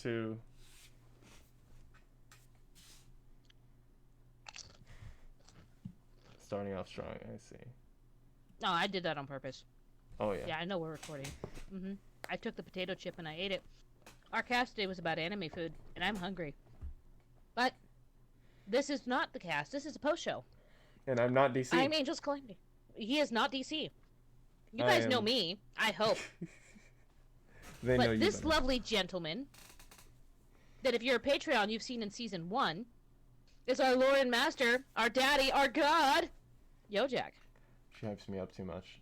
2. Starting off strong, I see. No, I did that on purpose. Oh, yeah. Yeah, I know we're recording. I took the potato chip and I ate it. Our cast today was about anime food, and I'm hungry. But this is not the cast. This is a post show. And I'm not DC. I'm Angel's Calamity. He is not DC. You I guys know am... me, I hope. They know But you this better. lovely gentleman, that if you're a Patreon, you've seen in season 1, is our Lord and Master, our Daddy, our God, Yojak. She hypes me up too much.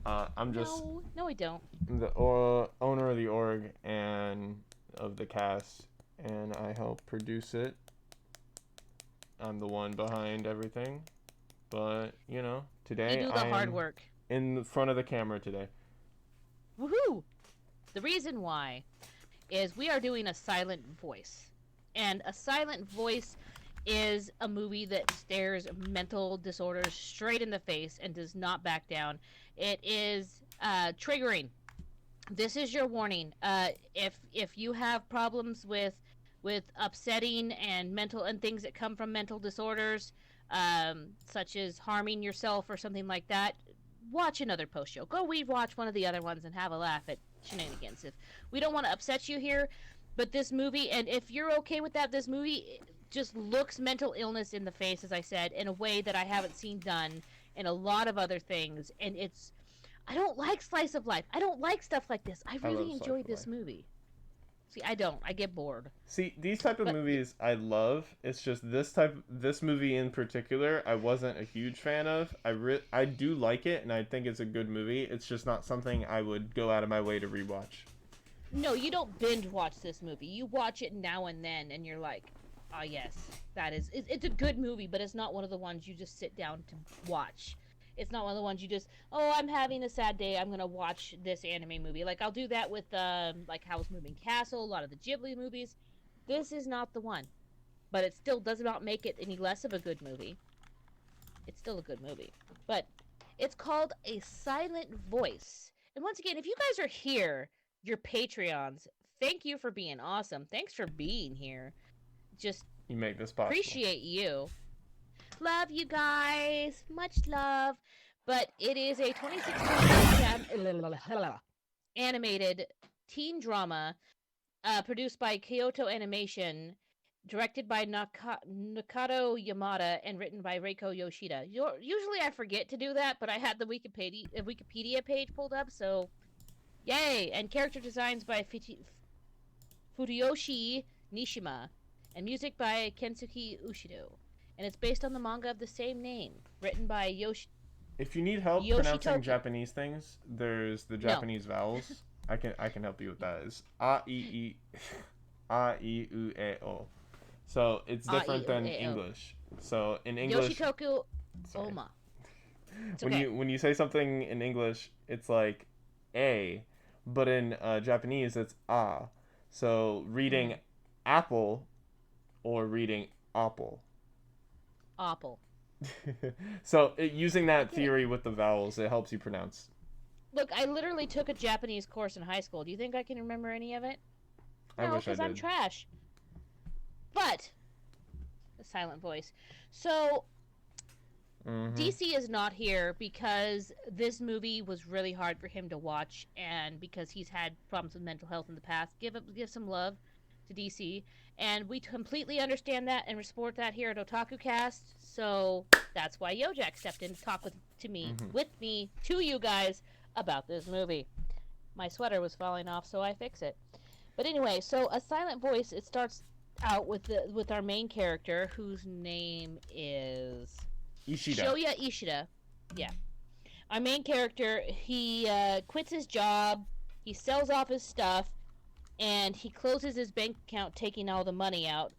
I'm just No, I don't. the owner of the org and of the cast, and I help produce it. I'm the one behind everything, but today You do the I hard am work. in front of the camera today. Woohoo! The reason why is we are doing a silent voice. And a silent voice is a movie that stares mental disorders straight in the face and does not back down. It is triggering. This is your warning. If you have problems with upsetting and mental and things that come from mental disorders, such as harming yourself or something like that, watch another post show. Go watch one of the other ones and have a laugh at shenanigans. If we don't want to upset you here, but this movie, and if you're okay with that, this movie just looks mental illness in the face, as I said, in a way that I haven't seen done in a lot of other things. And I don't like slice of life. I don't like stuff like this. I I love really slice enjoyed of this life. movie. See, I don't. I get bored. See, these type of But movies I love. It's just this movie in particular I wasn't a huge fan of. I do like it and I think it's a good movie. It's just not something I would go out of my way to rewatch. no, you don't binge watch this movie. You watch it now and then, and you're like, oh, yes, it's a good movie, but it's not one of the ones you just sit down to watch. It's not one of the ones you just, oh, I'm having a sad day, I'm going to watch this anime movie. Like, I'll do that with, like, Howl's Moving Castle, a lot of the Ghibli movies. This is not the one. But it still does not make it any less of a good movie. It's still a good movie. But it's called A Silent Voice. And once again, if you guys are here, your Patreons, thank you for being awesome. Thanks for being here. Just You make this possible. appreciate you. Love you guys. Much love. But it is a 2016 animated teen drama produced by Kyoto Animation, directed by Nakato Yamada, and written by Reiko Yoshida. Usually I forget to do that, but I had the Wikipedia page pulled up, so yay! And character designs by Furuyoshi Nishima, and music by Kensuke Ushido. And it's based on the manga of the same name, written by If you need help pronouncing Japanese things, there's the Japanese vowels. I can help you with that. It's a i u e o. So it's different than English. So in English, Yoshitoku Oma. When you say something in English, it's like a, but in Japanese it's a. So reading apple or reading apple. Apple. So using that theory with the vowels, it helps you pronounce. Look, I literally took a Japanese course in high school. Do you think I can remember any of it? No, I wish because I'm trash. But the silent voice. So DC is not here because this movie was really hard for him to watch, and because he's had problems with mental health in the past. Give some love to DC, and we completely understand that and support that here at Otakucast. So that's why Yojak stepped in to talk with me, to you guys about this movie. My sweater was falling off, so I fix it. But anyway, so A Silent Voice, it starts out with our main character, whose name is Ishida. Shoya Ishida. Yeah. Our main character, he quits his job, he sells off his stuff, and he closes his bank account, taking all the money out.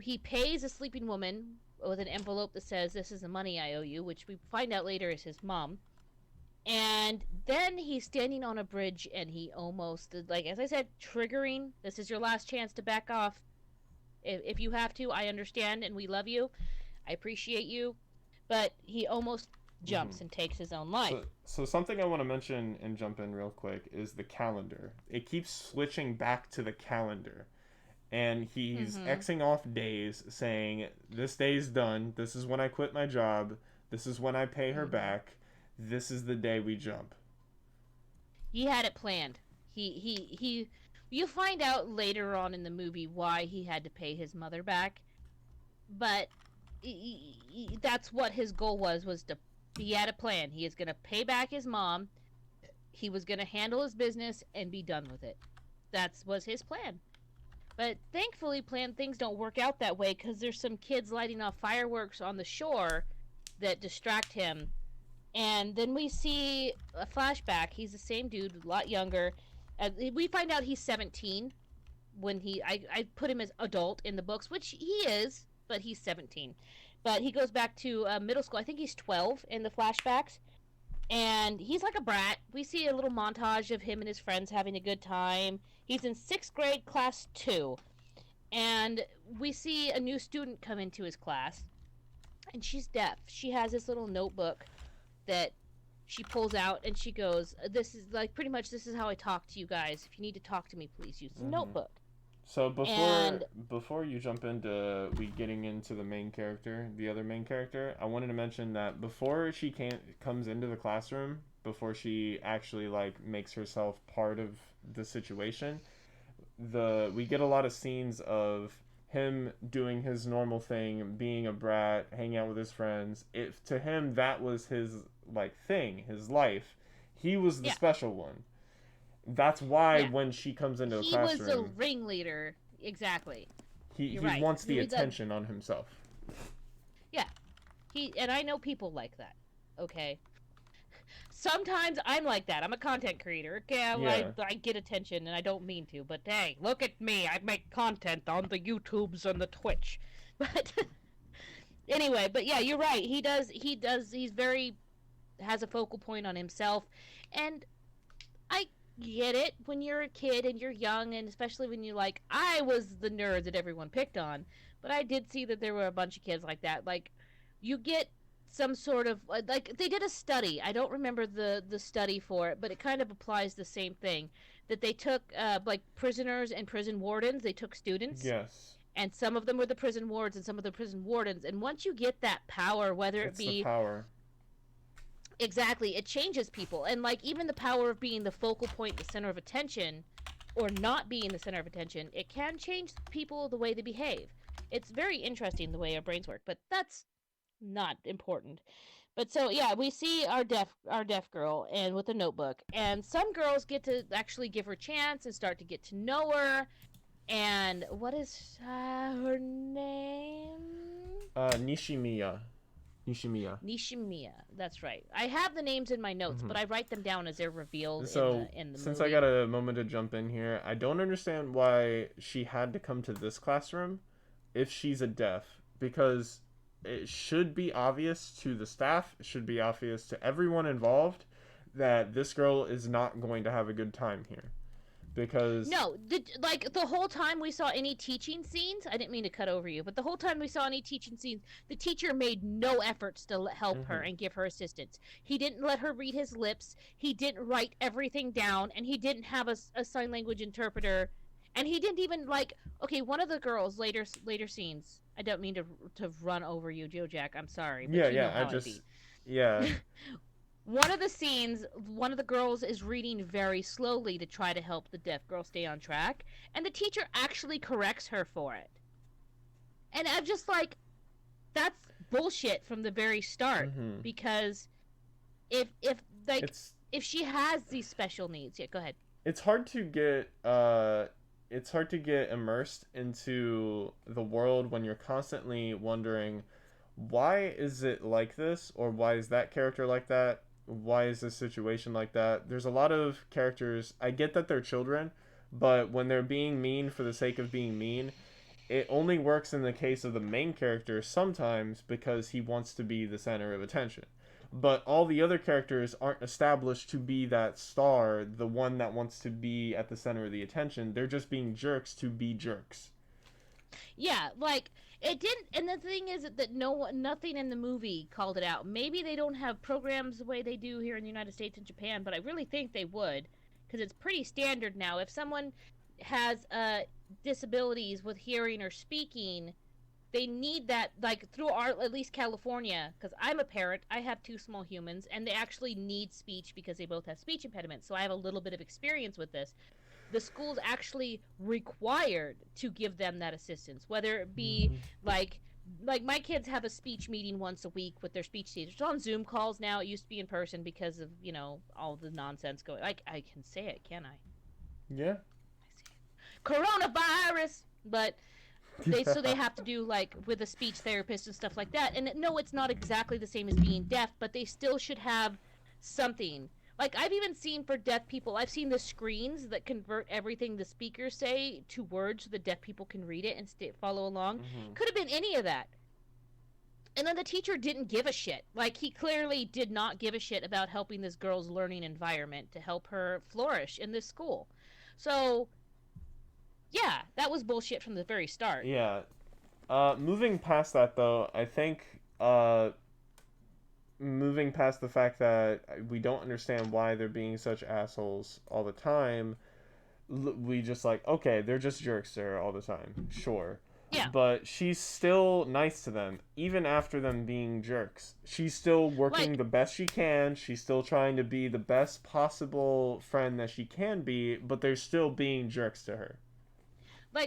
He pays a sleeping woman with an envelope that says, "This is the money I owe you," which we find out later is his mom. And then he's standing on a bridge, and he almost, like, as I said, triggering. This is your last chance to back off. If you have to, I understand, and we love you. I appreciate you. But he almost Mm-hmm. jumps and takes his own life. So something I want to mention and jump in real quick is the calendar. It keeps switching back to the calendar, and he's Mm-hmm. Xing off days, saying this day's done. This is when I quit my job. This is when I pay her Mm-hmm. back. This is the day we jump. He had it planned. He. You find out later on in the movie why he had to pay his mother back, but that's what his goal was to. He had a plan. He is going to pay back his mom. He was going to handle his business and be done with it. That was his plan. But thankfully, planned things don't work out that way because there's some kids lighting off fireworks on the shore that distract him. And then we see a flashback. He's the same dude, a lot younger. We find out he's 17 when I put him as adult in the books, which he is, but he's 17. But he goes back to middle school. I think he's 12 in the flashbacks. And he's like a brat. We see a little montage of him and his friends having a good time. He's in sixth grade, class 2. And we see a new student come into his class, and she's deaf. She has this little notebook that she pulls out, and she goes, "This is like pretty much this is how I talk to you guys. If you need to talk to me, please use the Mm-hmm. notebook." So And before you jump into we getting into the main character, the other main character, I wanted to mention that before she comes into the classroom, before she actually like makes herself part of the situation, the we get a lot of scenes of him doing his normal thing, being a brat, hanging out with his friends. If to him that was his like thing, his life, he was the yeah, special one. That's why yeah, when she comes into the he was a classroom, ringleader. Exactly. You're he right. wants the attention on himself. Yeah, and I know people like that. Okay, sometimes I'm like that. I'm a content creator. Okay, Yeah. I get attention and I don't mean to, but hey, look at me. I make content on the YouTubes and the Twitch. But anyway, but yeah, you're right. He's very has a focal point on himself. And I get it when you're a kid and you're young, and especially when you like I was the nerd that everyone picked on, but I did see that there were a bunch of kids like that. Like you get some sort of like they did a study. I don't remember the study for it, but it kind of applies the same thing. That they took like prisoners and prison wardens. They took students, Yes. and some of them were the prison wards and some of the prison wardens. And once you get that power, whether it It's the be power. exactly, it changes people. And like even the power of being the focal point, the center of attention, or not being the center of attention, it can change people the way they behave. It's very interesting the way our brains work, but that's not important. But so yeah, we see our deaf girl and with a notebook, and some girls get to actually give her a chance and start to get to know her. And what is her name? Nishimiya. Nishimiya. Nishimiya. That's right. I have the names in my notes, Mm-hmm. but I write them down as they're revealed So, in the since I movie. got a moment to jump in here, I don't understand why she had to come to this classroom if she's a deaf, because it should be obvious to the staff, it should be obvious to everyone involved that this girl is not going to have a good time here. Because, No, like the whole time we saw any teaching scenes, I didn't mean to cut over you, but the whole time we saw any teaching scenes, the teacher made no efforts to help her mm-hmm, and give her assistance. He didn't let her read his lips. He didn't write everything down, and he didn't have a sign language interpreter, and he didn't even like. Okay, one of the girls later scenes. I don't mean to run over you, Joe Jack. I'm sorry, yeah, but you know yeah, I how I just, be. yeah, One of the scenes, one of the girls is reading very slowly to try to help the deaf girl stay on track, and the teacher actually corrects her for it. And I'm just like, that's bullshit from the very start, mm-hmm. because if like It's if she has these special needs, yeah, go ahead. it's hard to get it's hard to get immersed into the world when you're constantly wondering why is it like this, or why is that character like that, why is this situation like that. There's a lot of characters, I get that they're children, but when they're being mean for the sake of being mean, it only works in the case of the main character sometimes because he wants to be the center of attention. But all the other characters aren't established to be that star, the one that wants to be at the center of the attention. They're just being jerks to be jerks. Yeah, like it didn't. And the thing is that nothing in the movie called it out. Maybe they don't have programs the way they do here in the United States and Japan, but I really think they would, because it's pretty standard now. If someone has disabilities with hearing or speaking, they need that, like through our, at least California, because I'm a parent, I have two small humans, and they actually need speech because they both have speech impediments, so I have a little bit of experience with this. The school's actually required to give them that assistance, whether it be Mm-hmm. like my kids have a speech meeting once a week with their speech teachers. It's on Zoom calls now. It used to be in person because of, all the nonsense going. Like, I can say it, can I? Yeah. Coronavirus. But they have to do like with a speech therapist and stuff like that. And no, it's not exactly the same as being deaf, but they still should have something. Like, I've even seen for deaf people, I've seen the screens that convert everything the speakers say to words so the deaf people can read it and follow along. Mm-hmm. Could have been any of that. And then the teacher didn't give a shit. Like, he clearly did not give a shit about helping this girl's learning environment to help her flourish in this school. So, yeah, that was bullshit from the very start. Yeah. Moving past that though, I think moving past the fact that we don't understand why they're being such assholes all the time, we just like, okay, they're just jerks to her all the time. Sure. Yeah. But she's still nice to them, even after them being jerks. She's still working Like, the best she can. She's still trying to be the best possible friend that she can be, but they're still being jerks to her.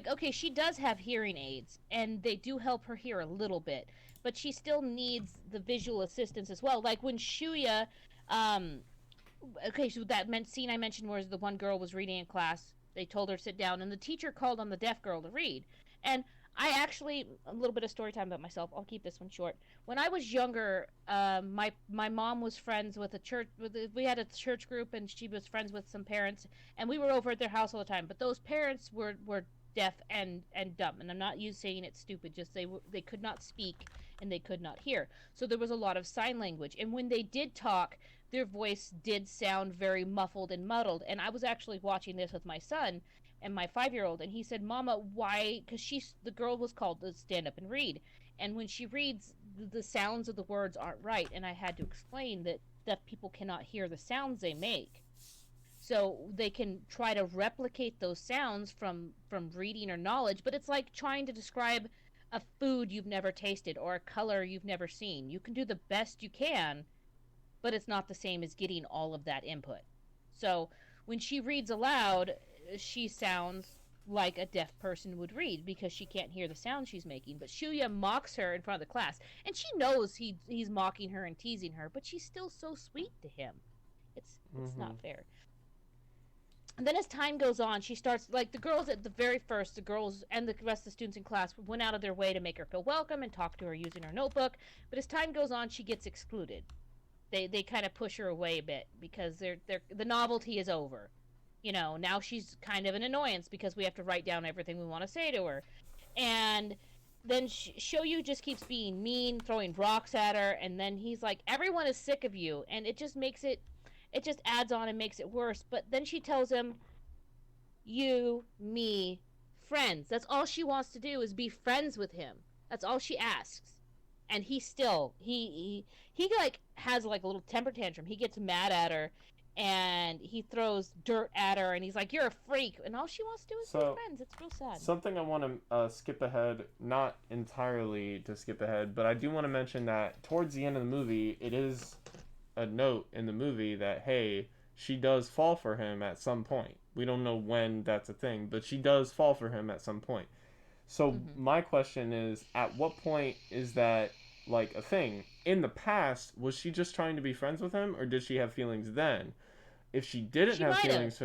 okay, she does have hearing aids and they do help her hear a little bit, but she still needs the visual assistance as well. Like when Shuya, um okay, so that meant scene I mentioned where the one girl was reading in class, they told her to sit down and the teacher called on the deaf girl to read. And I actually, a little bit of story time about myself, I'll keep this one short. When I was younger, my mom was friends with a church, we had a church group and she was friends with some parents, and we were over at their house all the time, but those parents were deaf and dumb. And I'm not saying it's stupid, just they could not speak and they could not hear, so there was a lot of sign language, and when they did talk, their voice did sound very muffled and muddled. And I was actually watching this with my son and my 5-year-old, and he said, "Mama, why?" Because the girl was called to stand up and read, and when she reads, the sounds of the words aren't right. And I had to explain that deaf people cannot hear the sounds they make, so they can try to replicate those sounds from reading or knowledge, but it's like trying to describe a food you've never tasted or a color you've never seen. You can do the best you can, but it's not the same as getting all of that input. So when she reads aloud, she sounds like a deaf person would read because she can't hear the sound she's making. But Shuya mocks her in front of the class, and she knows he's mocking her and teasing her, but she's still so sweet to him. It's Mm-hmm. not fair. And then as time goes on, she starts, like, the girls at the very first, the girls and the rest of the students in class went out of their way to make her feel welcome and talk to her using her notebook. But as time goes on, she gets excluded. They kind of push her away a bit because the novelty is over. Now she's kind of an annoyance because we have to write down everything we want to say to her. And then Shoyu just keeps being mean, throwing rocks at her, and then he's like, everyone is sick of you, and it just adds on and makes it worse. But then she tells him, you, me, friends. That's all she wants to do, is be friends with him. That's all she asks. And he still he like has like a little temper tantrum. He gets mad at her and he throws dirt at her and he's like, you're a freak, and all she wants to do is be So, friends. It's real sad. something I want to skip ahead, not entirely to skip ahead, but I do want to mention that towards the end of the movie, it is a note in the movie that, hey, she does fall for him at some point. We don't know when that's a thing, but she does fall for him at some point. So Mm-hmm. my question is, at what point is that like a thing? In the past, was she just trying to be friends with him, or did she have feelings then? If she didn't She have might have. feelings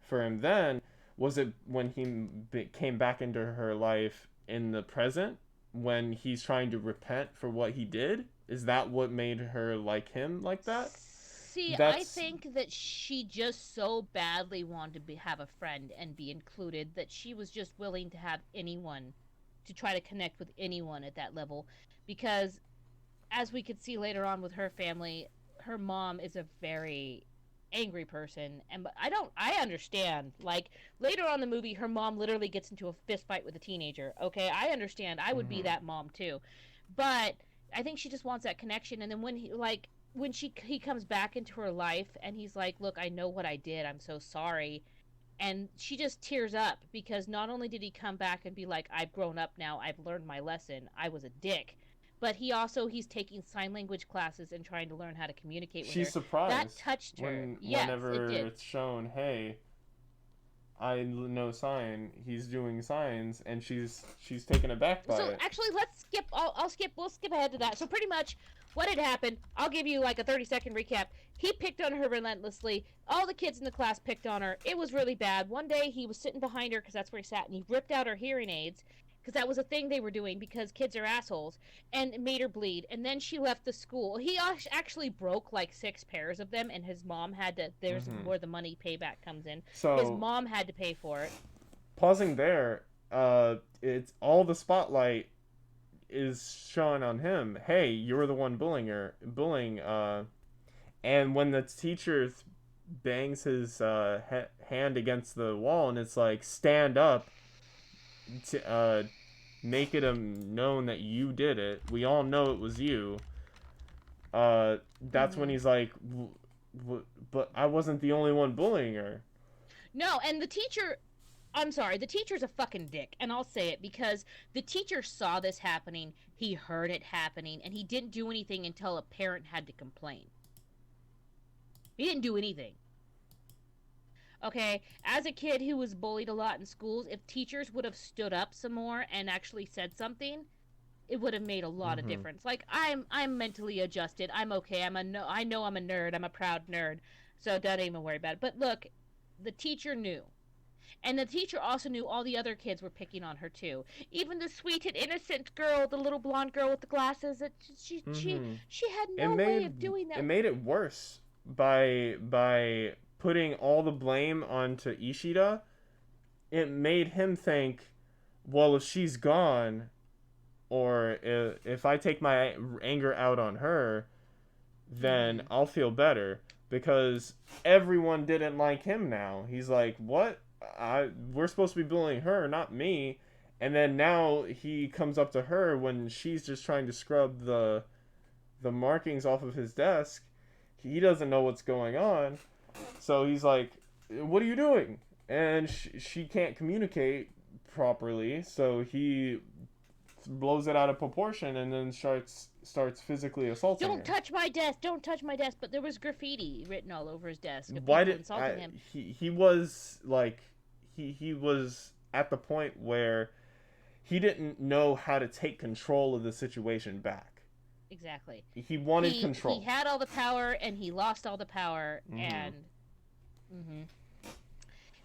for him then, was it when he came back into her life in the present, when he's trying to repent for what he did? Is that what made her like him like that? See, I That's think that she just so badly wanted to have a friend and be included that she was just willing to have anyone, to try to connect with anyone at that level. Because as we could see later on with her family, her mom is a very angry person. And but I understand. Like later on in the movie, her mom literally gets into a fist fight with a teenager. Okay, I understand. I would be Mm-hmm. that mom too, but I think she just wants that connection. And then when he comes back into her life and he's like, "Look, I know what I did. I'm so sorry." And she just tears up because not only did he come back and be like, I've grown up now, I've learned my lesson, I was a dick, but he's taking sign language classes and trying to learn how to communicate with She's her. That surprised touched her. Yes, it whenever did. it's shown, hey, I know sign. He's doing signs, and she's taken aback by So it. actually, let's skip. We'll skip ahead to that. So pretty much, what had happened? I'll give you like a 30-second recap. He picked on her relentlessly. All the kids in the class picked on her. It was really bad. One day he was sitting behind her because that's where he sat, and he ripped out her hearing aids because that was a thing they were doing because kids are assholes, and it made her bleed. And then she left the school. He actually broke like 6 pairs of them, and his mom had to. There's Mm-hmm. where the money payback comes in. His So mom had to pay for it. pausing there, it's all the spotlight is shone on him. Hey, you're the one bullying. And when the teacher bangs his hand against the wall, and it's like, stand up to make it known that you did it. We all know it was you. That's when Mm-hmm. he's like, but I wasn't the only one bullying her. No, and the teacher, I'm sorry, the teacher's a fucking dick, and I'll say it because the teacher saw this happening, he heard it happening, and he didn't do anything until a parent had to complain. He didn't do anything. Okay, as a kid who was bullied a lot in schools, if teachers would have stood up some more and actually said something, it would have made a lot of Mm-hmm. difference. Like I'm mentally adjusted. I'm okay. I know I'm a nerd. I'm a proud nerd. So don't even worry about it. But look, the teacher knew. And the teacher also knew all the other kids were picking on her too. Even the sweet and innocent girl, the little blonde girl with the glasses, that Mm-hmm. she had It no way made of doing it that. made it worse by putting all the blame onto Ishida. It made him think, well, if she's gone, or if I take my anger out on her, then Mm-hmm. I'll feel better because everyone didn't like him now. He's like, "What? We're supposed to be bullying her, not me." And then now he comes up to her when she's just trying to scrub the markings off of his desk. He doesn't know what's going on. So he's like, "What are you doing?" And she can't communicate properly, so he blows it out of proportion and then starts physically assaulting Don't her. touch my desk. Don't touch my desk. But there was graffiti written all over his desk of Why people did insulting him. he was like he was at the point where he didn't know how to take control of the situation back. Exactly. He wanted He control. had all the power and he lost all the power Mm-hmm. and hmm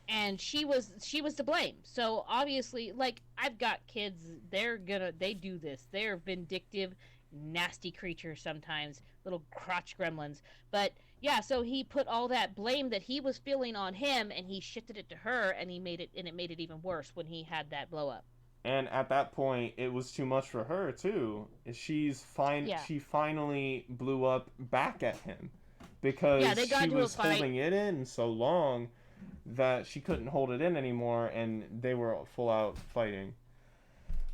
and she was to blame. So obviously, like I've got kids, they do this. They're vindictive, nasty creatures sometimes, little crotch gremlins. But yeah, so he put all that blame that he was feeling on him, and he shifted it to her, and it made it even worse when he had that blow up. And at that point, it was too much for her too. Yeah, She finally blew up back at him yeah, because they got she into a was fight. holding it in so long that she couldn't hold it in anymore, and they were full out fighting.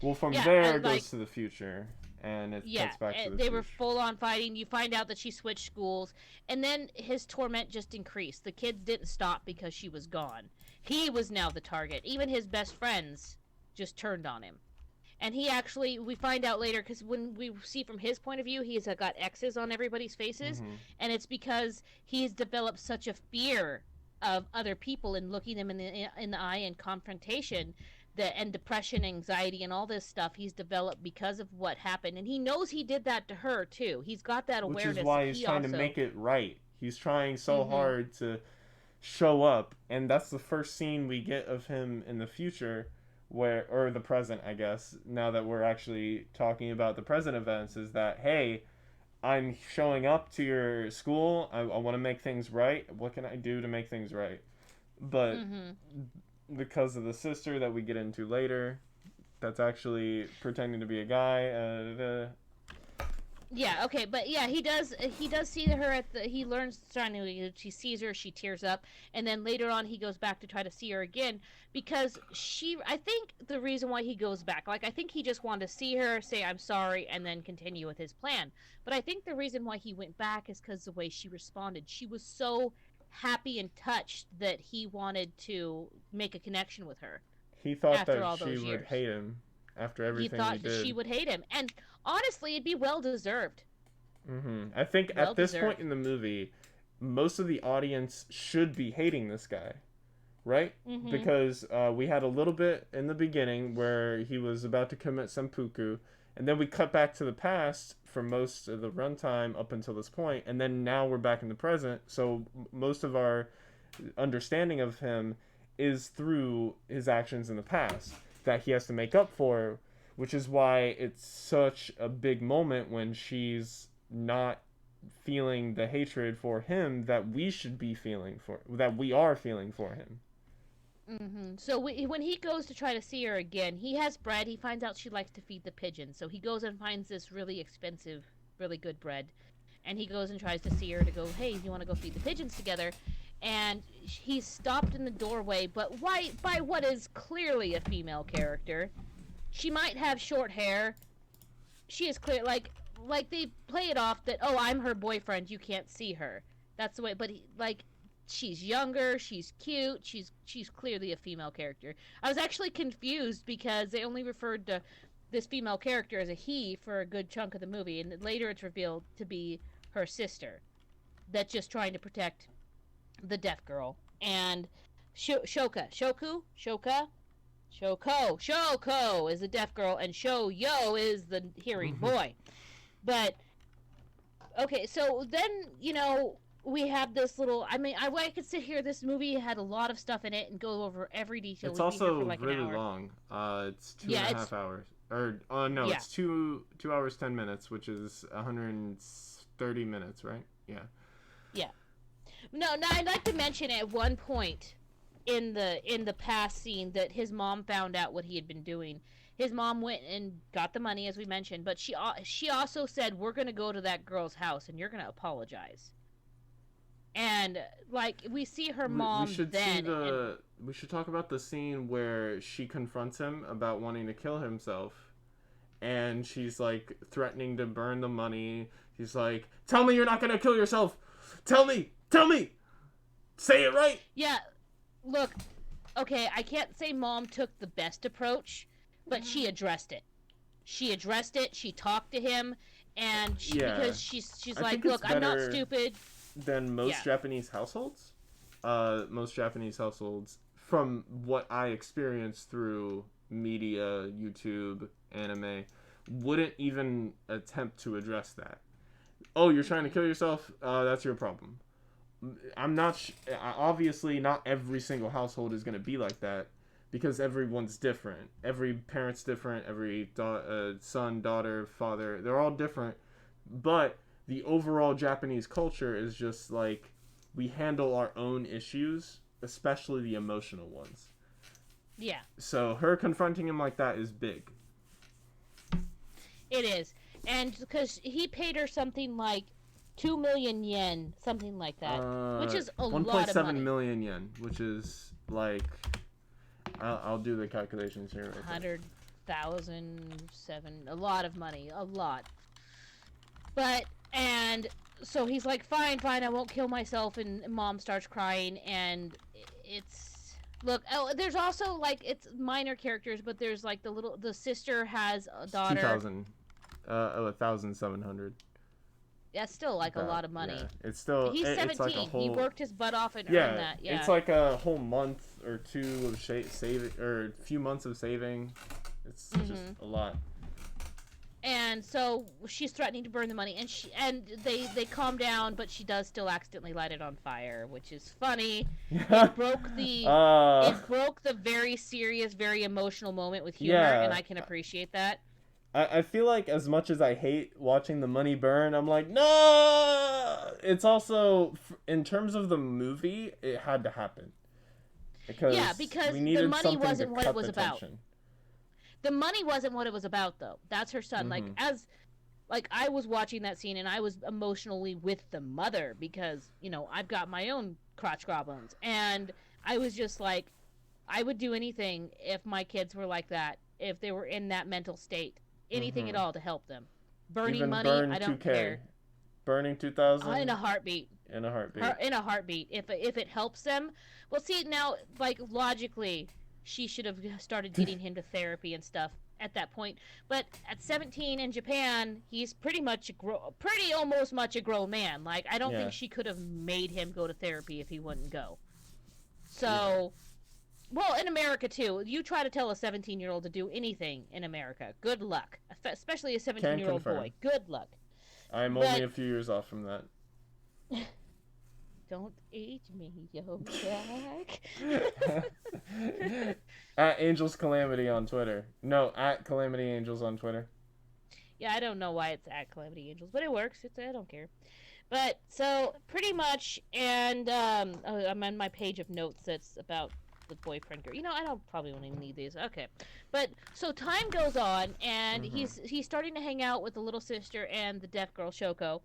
Well, from Yeah, there and it like goes to the future, and it yeah, cuts back to the they were future. full on fighting. You find out that she switched schools, and then his torment just increased. The kids didn't stop because she was gone. He was now the target. Even his best friends just turned on him. And he actually, we find out later, because when we see from his point of view, he's got X's on everybody's faces, Mm-hmm. and it's because he's developed such a fear of other people and looking them in the eye and confrontation and depression, anxiety, and all this stuff he's developed because of what happened, and he knows he did that to her too. He's got that Which is awareness that why he's he trying to also. make it right. He's trying so Mm-hmm. hard to show up, and that's the first scene we get of him in the future, where or the present, I guess. Now that we're actually talking about the present events, is that hey, I'm showing up to your school. I want to make things right. What can I do to make things right? But Mm-hmm. because of the sister that we get into later, that's actually pretending to be a guy. Yeah, okay, but yeah, he does see her at the he learns trying she sees her, she tears up, and then later on he goes back to try to see her again because I think the reason why he goes back, like I think he just wanted to see her, say I'm sorry, and then continue with his plan. But I think the reason why he went back is because the way she responded. She was so happy and touched that he wanted to make a connection with her He thought after that all she those would years. hate him after He everything he thought that she did. would hate him. And honestly, it'd be well deserved. I think Well at this point deserved. in the movie, most of the audience should be hating this guy, right? Mm-hmm. Because we had a little bit in the beginning where he was about to commit seppuku, and then we cut back to the past for most of the runtime up until this point, and then now we're back in the present. So most of our understanding of him is through his actions in the past that he has to make up for, which is why it's such a big moment when she's not feeling the hatred for him that we should be feeling for that we are feeling for him. So when he goes to try to see her again, he has bread. He finds out she likes to feed the pigeons, so he goes and finds this really expensive, really good bread, and he goes and tries to see her to go, hey, you want to go feed the pigeons together? And he's stopped in the doorway, but why by what is clearly a female character. She might have short hair. She is clear, like they play it off that oh, I'm her boyfriend, you can't see her. That's the way. But like she's younger, she's cute, she's clearly a female character. I was actually confused because they only referred to this female character as a he for a good chunk of the movie, and later it's revealed to be her sister that's just trying to protect the deaf girl. And Shoko is the deaf girl, and Yo is the hearing boy. But okay, so then we have this little. I mean, I could sit here. This movie had a lot of stuff in it and go over every detail. It's We'd be here for also like an really hour. long. It's two and Yeah, a it's half hours. Or no, yeah, it's 2 hours 10 minutes, which is 130 minutes, right? Yeah. yeah. No, no. I'd like to mention at one point in the past scene that his mom found out what he had been doing. His mom went and got the money, as we mentioned, but she also said, "We're gonna go to that girl's house, and you're gonna apologize." And like we see her We mom should see then, and the. We should talk about the scene where she confronts him about wanting to kill himself, and she's like threatening to burn the money. She's like, "Tell me you're not gonna kill yourself. Tell me, say it right." yeah, look, okay, I can't say mom took the best approach, but she addressed it. She addressed it. She talked to him, and Yeah, because she's I like, think it's look, I'm not better stupid. than Yeah. most Japanese households. Most Japanese households, from what I experienced through media, YouTube, anime, wouldn't even attempt to address that. Oh, you're trying to Mm-mm. kill yourself? That's your problem. I'm not. Obviously, not every single household is going to be like that because everyone's different. Every parent's different. Every son, daughter, father, they're all different. But the overall Japanese culture is just like we handle our own issues, especially the emotional ones. Yeah, So her confronting him like that is big. it is, and because he paid her something like 2 million yen, something like that, which is a lot of 1.7 money. million yen, which is like I'll do the calculations here right there. 100,007, a lot of money, a lot. But and so he's like, fine, fine, I won't kill myself. And mom starts crying, and it's look. Oh, there's also like it's minor characters, but there's like the sister has a It's two daughter. thousand, 1,700. That's still like a About lot of yeah. money. It's still He's it's like a 17. He whole worked his butt off and earned yeah. that. It's Yeah. like a whole month or two of saving or a few months of saving. It's just a lot. And so she's threatening to burn the money, and they calm down, but she does still accidentally light it on fire, which is funny. It broke the uh, it broke the very serious, very emotional moment with humor, and yeah. I can appreciate that. I feel like as much as I hate watching the money burn, I'm like, no! It's also, in terms of the movie, it had to happen. Yeah, Because because we the needed money something to wasn't what it cut was the about. tension. The money wasn't what it was about, though. That's her son. Like Mm-hmm. as like I was watching that scene and I was emotionally with the mother because, I've got my own crotch goblins. And I was just like, I would do anything if my kids were like that, if they were in that mental state. Anything at Mm-hmm. all to help them. Burning Even money, burn I don't 2K, care. burning In 2000 a heartbeat. in a heartbeat. In a heartbeat. If it helps them, well, see now, like logically, she should have started getting him to therapy and stuff at that point. But at 17 in Japan, he's pretty almost much a grown man. Like I don't Yeah. think she could have made him go to therapy if he wouldn't go. Yeah. So, well, in America too, you try to tell a 17-year-old to do anything in America, good luck. Especially a Can 17-year-old confirm. boy, good luck. I'm only But a few years off from that. don't age me, yo, Jack. At Angels Calamity on Twitter. No, at Calamity Angels on Twitter. Yeah, I don't know why it's at Calamity Angels, but it works. I don't care. But so pretty much, and I'm on my page of notes that's about the boyfriend girl. I don't probably won't even need these. Okay, but so time goes on, and Mm-hmm. he's starting to hang out with the little sister and the deaf girl Shoko,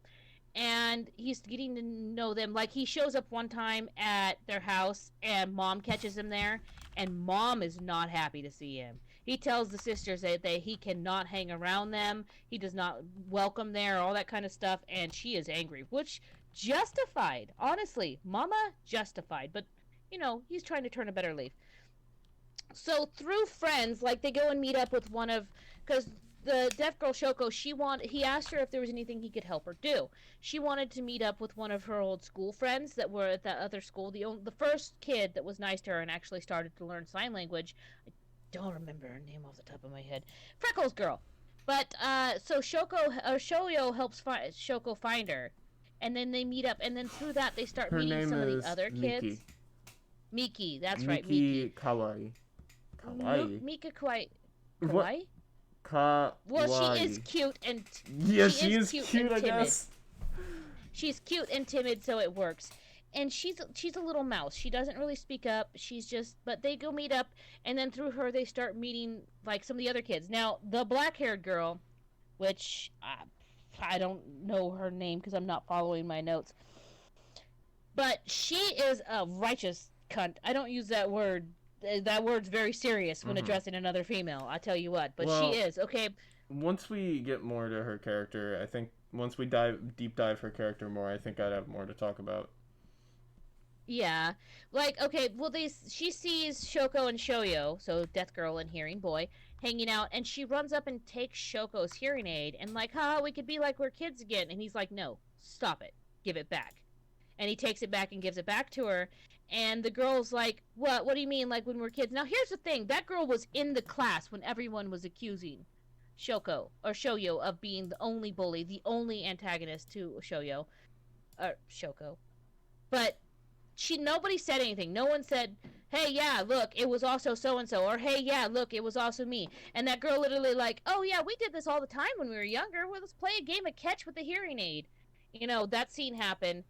and he's getting to know them. Like he shows up one time at their house, and mom catches him there, and mom is not happy to see him. He tells the sisters that he cannot hang around them. He does not welcome there, all that kind of stuff, and she is angry, which justified. Honestly, mama justified, but he's trying to turn a better leaf. So through friends, like they go and meet up with one of, because the deaf girl Shoko, he asked her if there was anything he could help her do. She wanted to meet up with one of her old school friends that were at that other school. The first kid that was nice to her and actually started to learn sign language. I don't remember her name off the top of my head. Freckles girl. But so Shoyo helps Shoko find her, and then they meet up, and then through that they start Her meeting name some of the is other Miki. kids. Miki, that's right, Miki Miki. Kawaii. Kawaii? Mika Kawaii. What? Kawaii? Kawaii. Well, she is cute and Yeah, she is cute, I guess. She's cute and timid, so it works. And she's a little mouse. She doesn't really speak up. But they go meet up, and then through her they start meeting like some of the other kids. Now the black-haired girl, which I don't know her name because I'm not following my notes, but she is a righteous cunt. I don't use that word. That word's very serious when addressing another female. I tell you what, but she is okay. Once we get more to her character, I think once we deep dive her character more, I think I'd have more to talk about. Yeah, like okay, well she sees Shoko and Shoyo, so Death Girl and Hearing Boy, hanging out, and she runs up and takes Shoko's hearing aid and like, we could be like we're kids again. And he's like, no, stop it, give it back. And he takes it back and gives it back to her. And the girl's like, what? What do you mean, like when we're kids? Now here's the thing: that girl was in the class when everyone was accusing Shoko or Shoyo of being the only bully, the only antagonist to Shoyo or Shoko. But nobody said anything. No one said, hey, yeah, look, it was also so and so, or hey, yeah, look, it was also me. And that girl literally like, oh yeah, we did this all the time when we were younger. Well, let's play a game of catch with the hearing aid. That scene happened.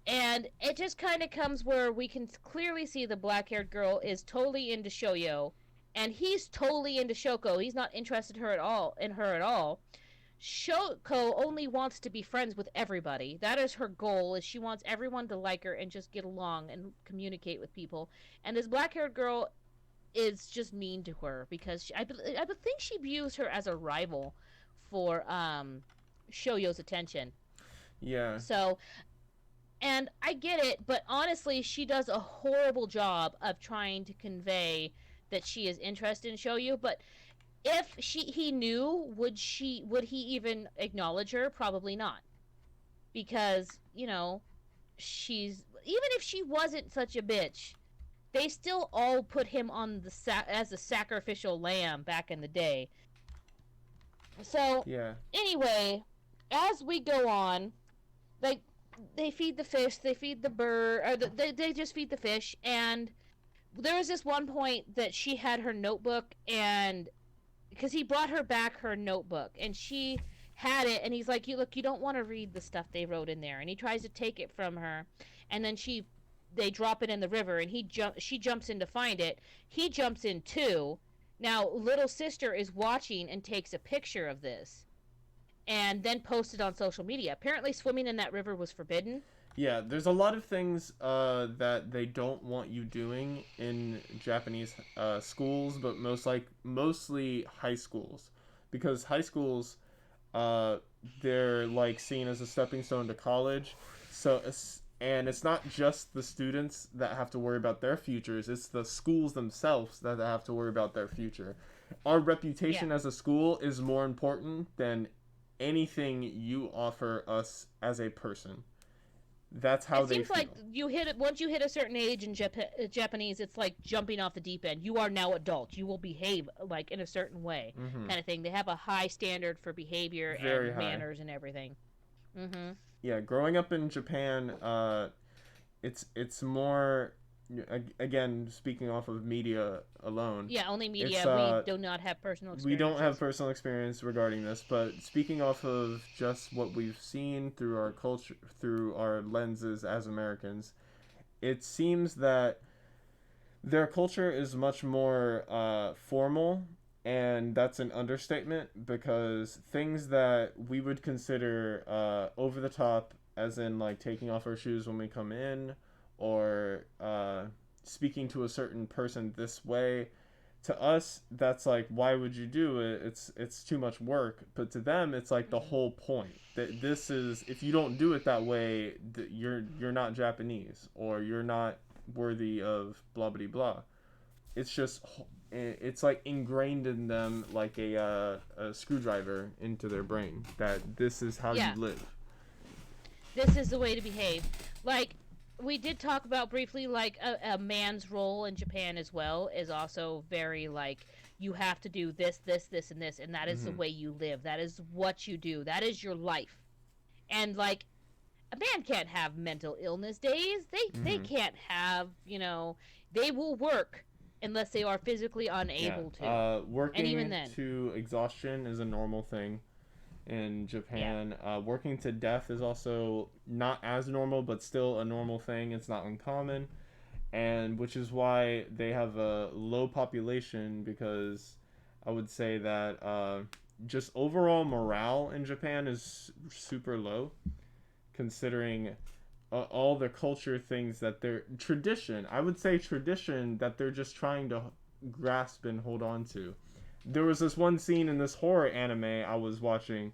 And it just kind of comes where we can clearly see the black-haired girl is totally into Shoyo, and he's totally into Shoko. He's not interested in her at all. Shoko only wants to be friends with everybody. That is her goal. Is she wants everyone to like her and just get along and communicate with people. And this black-haired girl is just mean to her because I think she views her as a rival for Shoyo's attention. Yeah. So, and I get it, but honestly, she does a horrible job of trying to convey that she is interested in Shoyo. But if he knew, would he even acknowledge her? Probably not, because she's, even if she wasn't such a bitch, they still all put him on as a sacrificial lamb back in the day. So yeah. Anyway, as we go on, like they feed the fish, they feed the bird, or they just feed the fish. And there was this one point that she had her notebook, and because he brought her back her notebook, and she had it, and he's like, you don't want to read the stuff they wrote in there. And he tries to take it from her, and then they drop it in the river, and she jumps in to find it. He jumps in too. Now little sister is watching and takes a picture of this, and then posted on social media. Apparently, swimming in that river was forbidden. Yeah, there's a lot of things that they don't want you doing in Japanese schools, but mostly high schools, because high schools uh, they're like seen as a stepping stone to college. So and it's not just the students that have to worry about their futures; it's the schools themselves that have to worry about their future. Our Yeah. reputation as a school is more important than anything you offer us as a person. That's how It they seems like feel. you hit it once you hit a certain age in Japanese. It's like jumping off the deep end. You are now adult. You will behave like in a certain way, Mm-hmm. kind of thing. They have a high standard for behavior Very and high. manners and everything. Mm-hmm. Yeah, growing up in Japan, it's more again speaking off of media alone. Yeah, only It's media. We do not have personal we don't have experiences. personal experience regarding this, but speaking off of just what we've seen through our culture, through our lenses as Americans, it seems that their culture is much more formal, and that's an understatement because things that we would consider over the top, as in like taking off our shoes when we come in, or speaking to a certain person this way, to us that's like, why would you do it? It's too much work. But to them it's like the Mm-hmm. whole point that this is, if you don't do it that way, you're not Japanese, or you're not worthy of blah blah blah. It's just it's like ingrained in them like a screwdriver into their brain that this is how you Yeah, live. this is the way to behave. Like we did talk about briefly, like a man's role in Japan as well is also very like you have to do this, this, this, and this, and that is the Mm-hmm. way you live. That is what you do. That is your life. And like a man can't have mental illness days. They Mm-hmm. can't have, they will work unless they are physically Yeah. unable to. And even Working then, to exhaustion is a normal thing in yeah. Japan. Working to death is also not as normal, but still a normal thing. It's not uncommon, and which is why they have a low population, because I would say that just overall morale in Japan is super low, considering all the culture things that they're tradition. I would say tradition that they're just trying to grasp and hold on to. There was this one scene in this horror anime I was watching.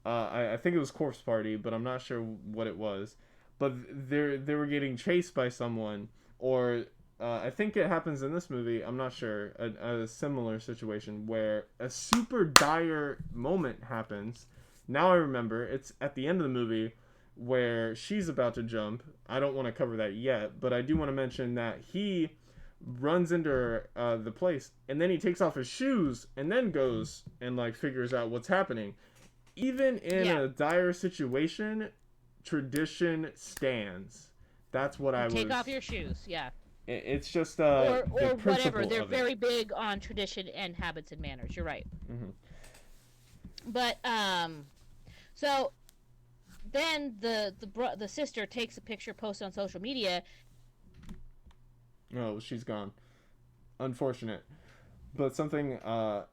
I think it was Corpse Party, but I'm not sure what it was. But they were getting chased by someone, or I think it happens in this movie. I'm not sure. A similar situation where a super dire moment happens. Now I remember. It's at the end of the movie where she's about to jump. I don't want to cover that yet, but I do want to mention that he runs into the place, and then he takes off his shoes and then goes and like figures out what's happening. Even in Yeah. a dire situation, tradition stands. That's what You I take off was. your shoes, yeah. It's just the Or whatever. principle They're of it. very big on tradition and habits and manners. You're right. Mm-hmm. But so then the sister takes a picture, posts on social media. Oh, she's gone. Unfortunate, but something that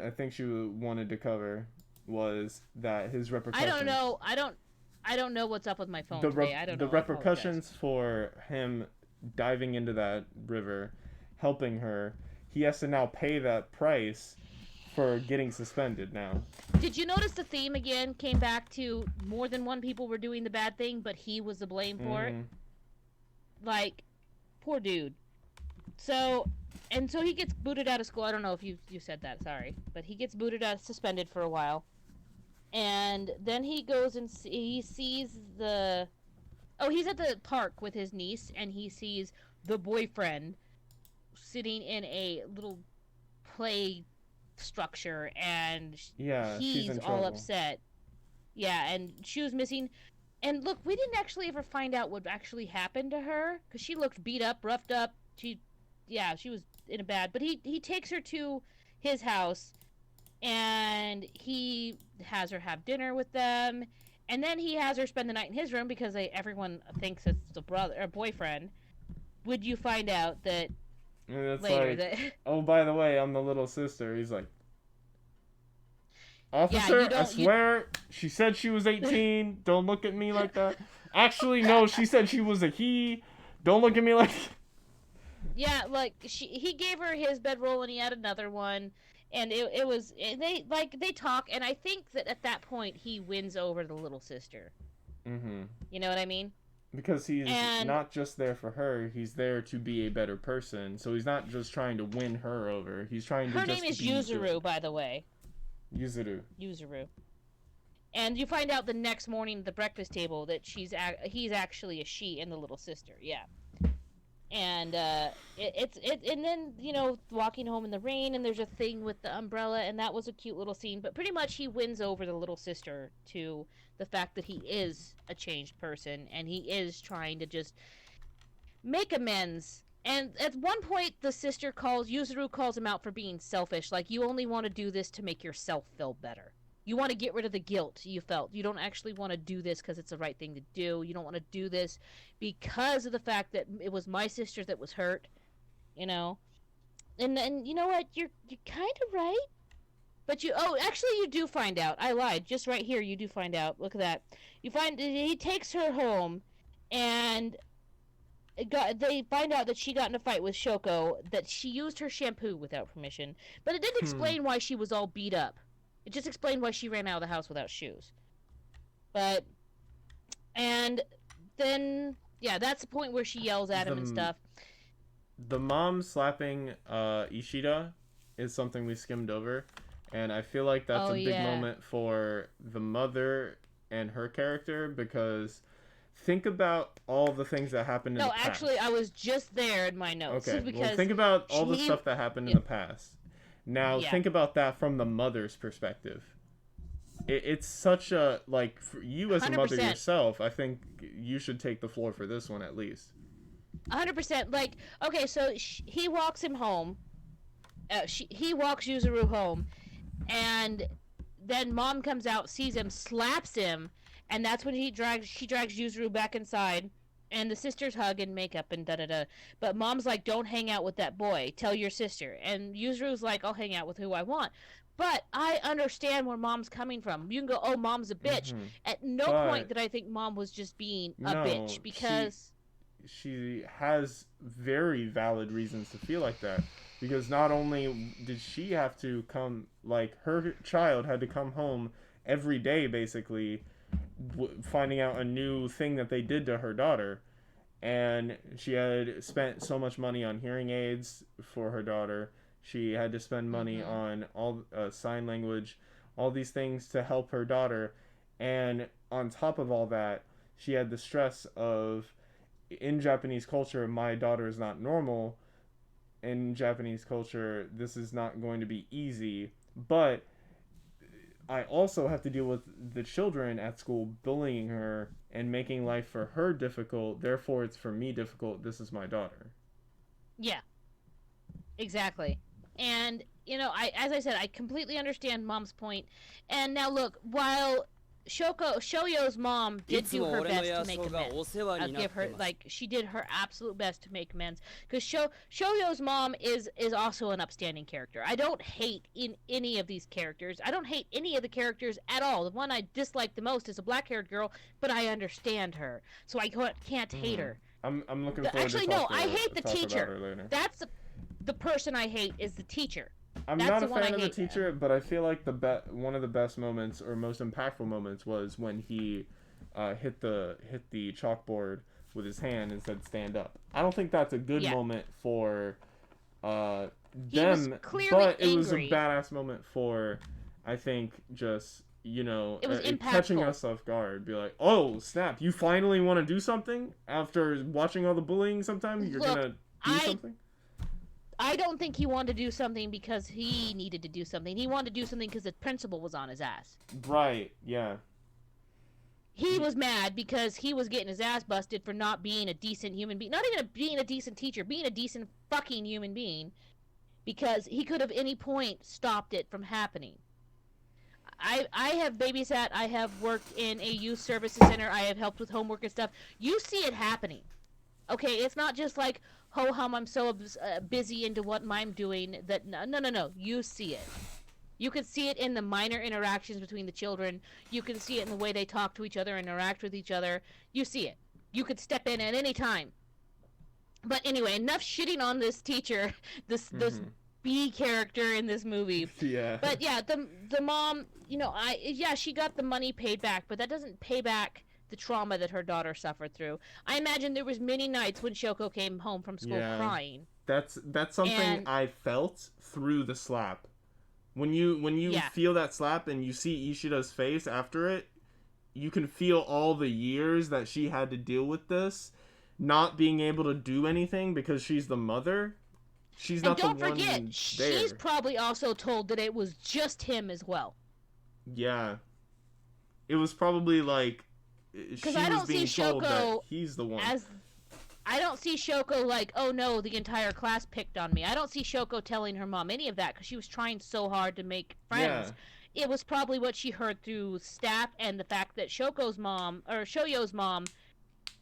I think she wanted to cover was that his I don't repercussions, know. I don't know what's up with my phone today. I don't the know. I apologize. repercussions for him diving into that river, helping her, he has to now pay that price for getting suspended now. Did you notice the theme again came back to more than one people were doing the bad thing, but he was the blame for it? Mm-hmm. Like, poor dude. So, and so he gets booted out of school. I don't know if you said that. Sorry, but he gets booted out, suspended for a while, and then he goes and he sees the. Oh, he's at the park with his niece, and he sees the boyfriend sitting in a little play structure, and Yeah, she's he's in all trouble. upset. Yeah, and she was missing. And look, we didn't actually ever find out what actually happened to her because she looked beat up, roughed up. Yeah, she was in a bad. But he takes her to his house, and he has her have dinner with them, and then he has her spend the night in his room because everyone thinks it's the brother or boyfriend. Would you find out that And it's later like, that oh, by the way, I'm the little sister. He's like, Yeah, Officer, you I don't you swear, she said she was 18. Don't look at me like that. Actually, no, she said she was a he. Don't look at me like Yeah, like he gave her his bedroll and he had another one, and it was they talk, and I think that at that point he wins over the little sister. Mm-hmm. You know what I mean? Because he's And not just there for her, he's there to be a better person. So he's not just trying to win her over. He's trying to her name just is be Yuzuru, good. by the way. Yuzuru. Yuzuru. And you find out the next morning at the breakfast table that he's actually a she and the little sister. Yeah. And and then walking home in the rain, and there's a thing with the umbrella, and that was a cute little scene. But pretty much he wins over the little sister to the fact that he is a changed person and he is trying to just make amends. And at one point, the sister Yuzuru calls him out for being selfish. Like, you only want to do this to make yourself feel better. You want to get rid of the guilt you felt. You don't actually want to do this because it's the right thing to do. You don't want to do this because of the fact that it was my sister that was hurt, you know. And you know what? You're kind of right. But actually, you do find out. I lied. Just right here, you do find out. Look at that. You find he takes her home, and they find out that she got in a fight with Shoko, that she used her shampoo without permission, but it didn't explain why she was all beat up. It just explained why she ran out of the house without shoes. And then, yeah, that's the point where she yells at him and stuff. The mom slapping Ishida is something we skimmed over, and I feel like that's a big moment for the mother and her character, because think about all the things that happened in the past. No, actually, I was just there in my notes. Okay, because well, think about all the stuff that happened in the past. Now, think about that from the mother's perspective. It's such a, like, for you as 100%. A mother yourself, I think you should take the floor for this one at least. 100%. Like, okay, so he walks him home. He walks Yuzuru home, and then mom comes out, sees him, slaps him, and that's when she drags Yuzuru back inside, and the sisters hug and make up and da-da-da. But mom's like, don't hang out with that boy. Tell your sister. And Yuzuru's like, I'll hang out with who I want. But I understand where mom's coming from. You can go, oh, mom's a bitch. Mm-hmm. At no point did I think mom was just being a bitch, because she has very valid reasons to feel like that. Because not only did she have to come, like, her child had to come home every day, basically, finding out a new thing that they did to her daughter, and she had spent so much money on hearing aids for her daughter. She had to spend money on all sign language, all these things to help her daughter, and on top of all that, she had the stress of, in Japanese culture, my daughter is not normal. In Japanese culture, this is not going to be easy, but I also have to deal with the children at school bullying her and making life for her difficult. Therefore, it's for me difficult. This is my daughter. Yeah, exactly. And, as I said, I completely understand mom's point. And now look, while Shoyo's mom did do her best to make amends. She did her absolute best to make amends. Because Shoyo's mom is also an upstanding character. I don't hate in any of these characters. I don't hate any of the characters at all. The one I dislike the most is a black-haired girl, but I understand her. So I can't hate her. I'm looking forward Actually, to no, I hate the teacher. That's the person I hate is the teacher. I'm not a fan of the teacher, but I feel like one of the best moments or most impactful moments was when he hit the chalkboard with his hand and said "stand up." I don't think that's a good moment for them, but it was a badass moment for, I think, just it was catching us off guard. Be like, oh snap! You finally want to do something after watching all the bullying. Sometimes you're gonna do something. I don't think he wanted to do something because he needed to do something. He wanted to do something because the principal was on his ass. Right, yeah. He was mad because he was getting his ass busted for not being a decent human being. Not even being a decent teacher, being a decent fucking human being. Because he could have any point stopped it from happening. I have babysat, I have worked in a youth services center, I have helped with homework and stuff. You see it happening. Okay, it's not just like, ho hum, I'm so busy into what I'm doing that no, you see it. You can see it in the minor interactions between the children. You can see it in the way they talk to each other, interact with each other. You see it. You could step in at any time. But anyway, enough shitting on this teacher, this Mm-hmm. B character in this movie. Yeah. But yeah, the mom, she got the money paid back, but that doesn't pay back the trauma that her daughter suffered through. I imagine there was many nights when Shoko came home from school Yeah. crying. That's something And I felt through the slap. When you yeah, feel that slap and you see Ishida's face after it, you can feel all the years that she had to deal with this, not being able to do anything because she's the mother. She's and not the don't forget, one she's there. probably also told that it was just him as well. Yeah. It was probably like Because she was being told that he's the one. As I don't see Shoko like, oh no, the entire class picked on me. I don't see Shoko telling her mom any of that because she was trying so hard to make Yeah. friends. It was probably what she heard through staff and the fact that Shoko's mom, or Shoyo's mom,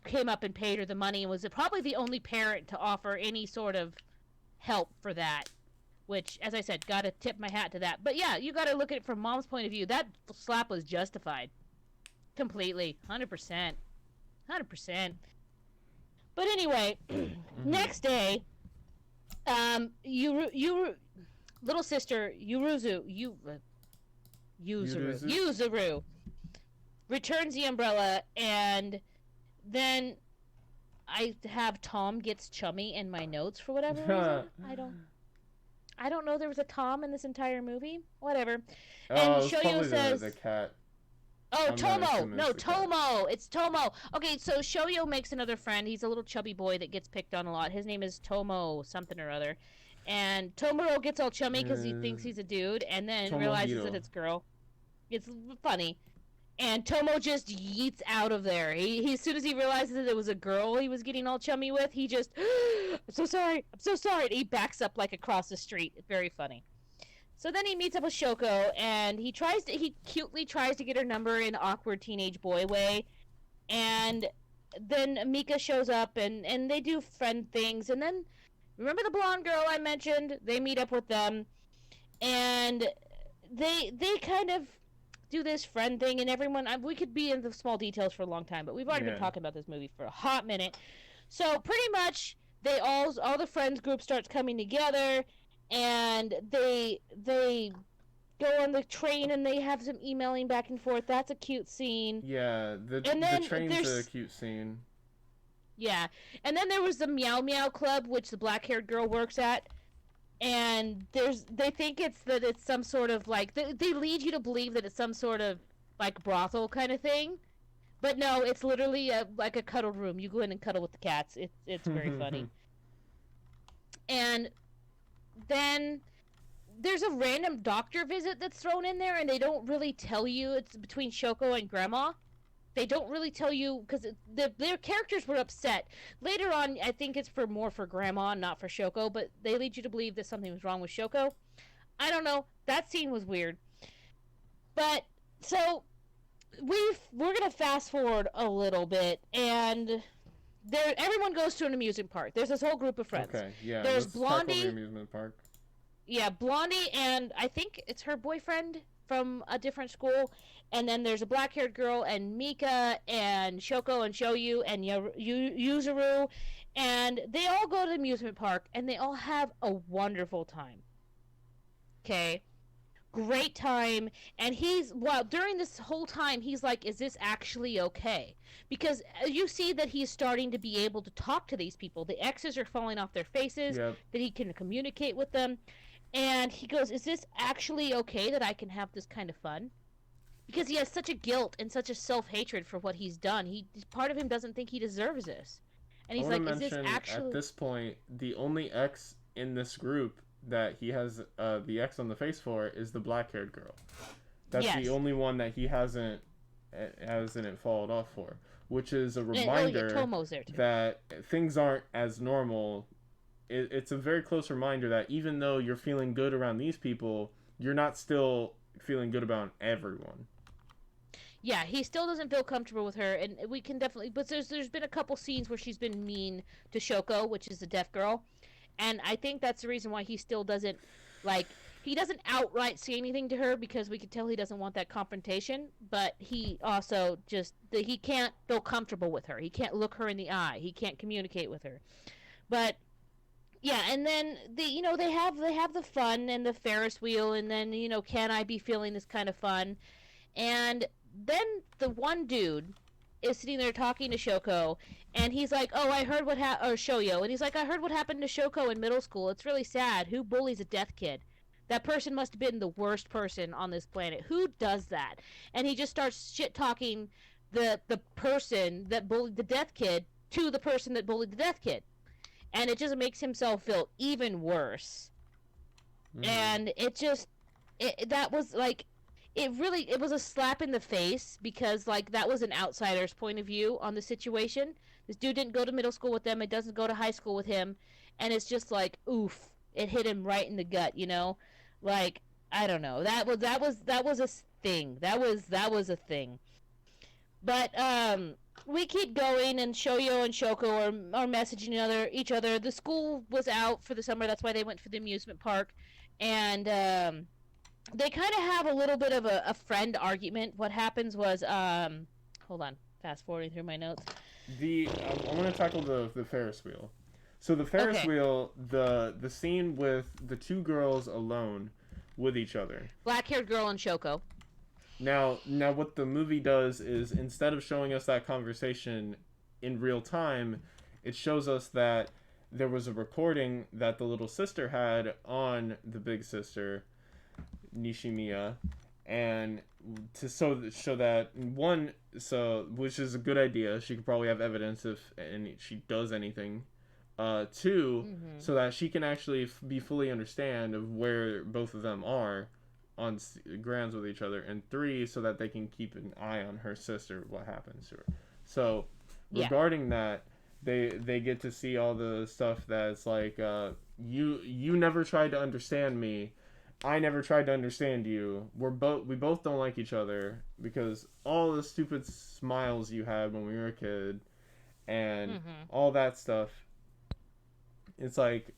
came up and paid her the money and was probably the only parent to offer any sort of help for that. Which, as I said, gotta tip my hat to that. But yeah, you gotta look at it from mom's point of view. That slap was justified. Completely. 100%. 100%. But anyway, Mm-hmm. next day, you little sister Yuruzu? Yuzuru returns the umbrella, and then I have Tom gets chummy in my notes for whatever reason. I don't know there was a Tom in this entire movie. Whatever. And Oh, it's Shoyo probably the says, cat. "Oh, I'm gonna Tomo! assume it's No, the cat. Tomo! It's Tomo!" Okay, so Shoyo makes another friend. He's a little chubby boy that gets picked on a lot. His name is Tomo something or other. And Tomoro gets all chummy because he thinks he's a dude and then realizes that Tomohiro. it's girl. It's funny. And Tomo just yeets out of there. He as soon as he realizes that it was a girl he was getting all chummy with, he just, I'm so sorry, I'm so sorry. And he backs up like across the street. Very funny. So then he meets up with Shoko, and he cutely tries to get her number in awkward teenage boy way, and then Mika shows up, and they do friend things, and then remember the blonde girl I mentioned? They meet up with them, and they kind of do this friend thing, and everyone we could be in the small details for a long time, but we've already been Yeah. talking about this movie for a hot minute. So pretty much all the friends group starts coming together, and they go on the train and they have some emailing back and forth. That's a cute scene. Yeah, And the then train's a there's cute scene. yeah, and then there was the Meow Meow Club, which the black-haired girl works at, and they think it's some sort of like they lead you to believe that it's some sort of like brothel kind of thing, but no, it's literally like a cuddle room. You go in and cuddle with the cats. It's very funny. And then there's a random doctor visit that's thrown in there, and they don't really tell you it's between Shoko and Grandma. They don't really tell you because their characters were upset. Later on, I think it's more for Grandma, not for Shoko, but they lead you to believe that something was wrong with Shoko. I don't know. That scene was weird. But so we're gonna fast forward a little bit, and everyone goes to an amusement park. There's this whole group of friends. Okay, yeah, There's let's tackle the Blondie, amusement park. yeah, Blondie, and I think it's her boyfriend from a different school. And then there's a black-haired girl, and Mika, and Shoko, and Shoyu, and Yuzuru, and they all go to the amusement park, and they all have a wonderful time. Okay, great time. And during this whole time, he's like, "Is this actually okay?" Because you see that he's starting to be able to talk to these people. The X's are falling off their faces. Yep. That he can communicate with them. And he goes, "Is this actually okay that I can have this kind of fun?" Because he has such a guilt and such a self-hatred for what he's done. Part of him doesn't think he deserves this. And I he's want to like, "Is this mention at actually..." this point, the only X in this group that he has the X on the face for is the black-haired girl. That's Yes. the only one that he hasn't it followed off for, which is a Oh, yeah, reminder Tomo's there too. that things aren't as normal. It's a very close reminder that even though you're feeling good around these people, you're not still feeling good about everyone. Yeah, he still doesn't feel comfortable with her, and we can definitely. But there's been a couple scenes where she's been mean to Shoko, which is the deaf girl, and I think that's the reason why he still doesn't like. He doesn't outright say anything to her because we could tell he doesn't want that confrontation, but he also just he can't feel comfortable with her. He can't look her in the eye. He can't communicate with her. But yeah, and then they have the fun and the Ferris wheel, and then can I be feeling this kind of fun? And then the one dude is sitting there talking to Shoko, and he's like, "Oh, I heard what or Shoyo," and he's like, "I heard what happened to Shoko in middle school. It's really sad. Who bullies a deaf kid? That person must have been the worst person on this planet. Who does that?" And he just starts shit talking the person that bullied the deaf kid to the person that bullied the deaf kid, and it just makes himself feel even worse. And it just that was like it was a slap in the face because like that was an outsider's point of view on the situation. This dude didn't go to middle school with them. It doesn't go to high school with him, and it's just like oof, it hit him right in the gut. Like I don't know. That was a thing. That was a thing. But we keep going, and Shoyo and Shoko are messaging each other. The school was out for the summer. That's why they went for the amusement park, and they kind of have a little bit of a friend argument. What happens was, hold on, fast forwarding through my notes. I want to tackle the Ferris wheel. So the Ferris wheel, the scene with the two girls alone with each other. Black-haired girl and Shoko. Now, what the movie does is instead of showing us that conversation in real time, it shows us that there was a recording that the little sister had on the big sister, Nishimiya, and show that which is a good idea. She could probably have evidence if she does anything. Two, so that she can actually be fully understand of where both of them are on grounds with each other, and three, so that they can keep an eye on her sister, what happens to her. So regarding that, they get to see all the stuff that's like you never tried to understand me, I never tried to understand you, we both don't like each other because all the stupid smiles you had when we were a kid and all that stuff. It's like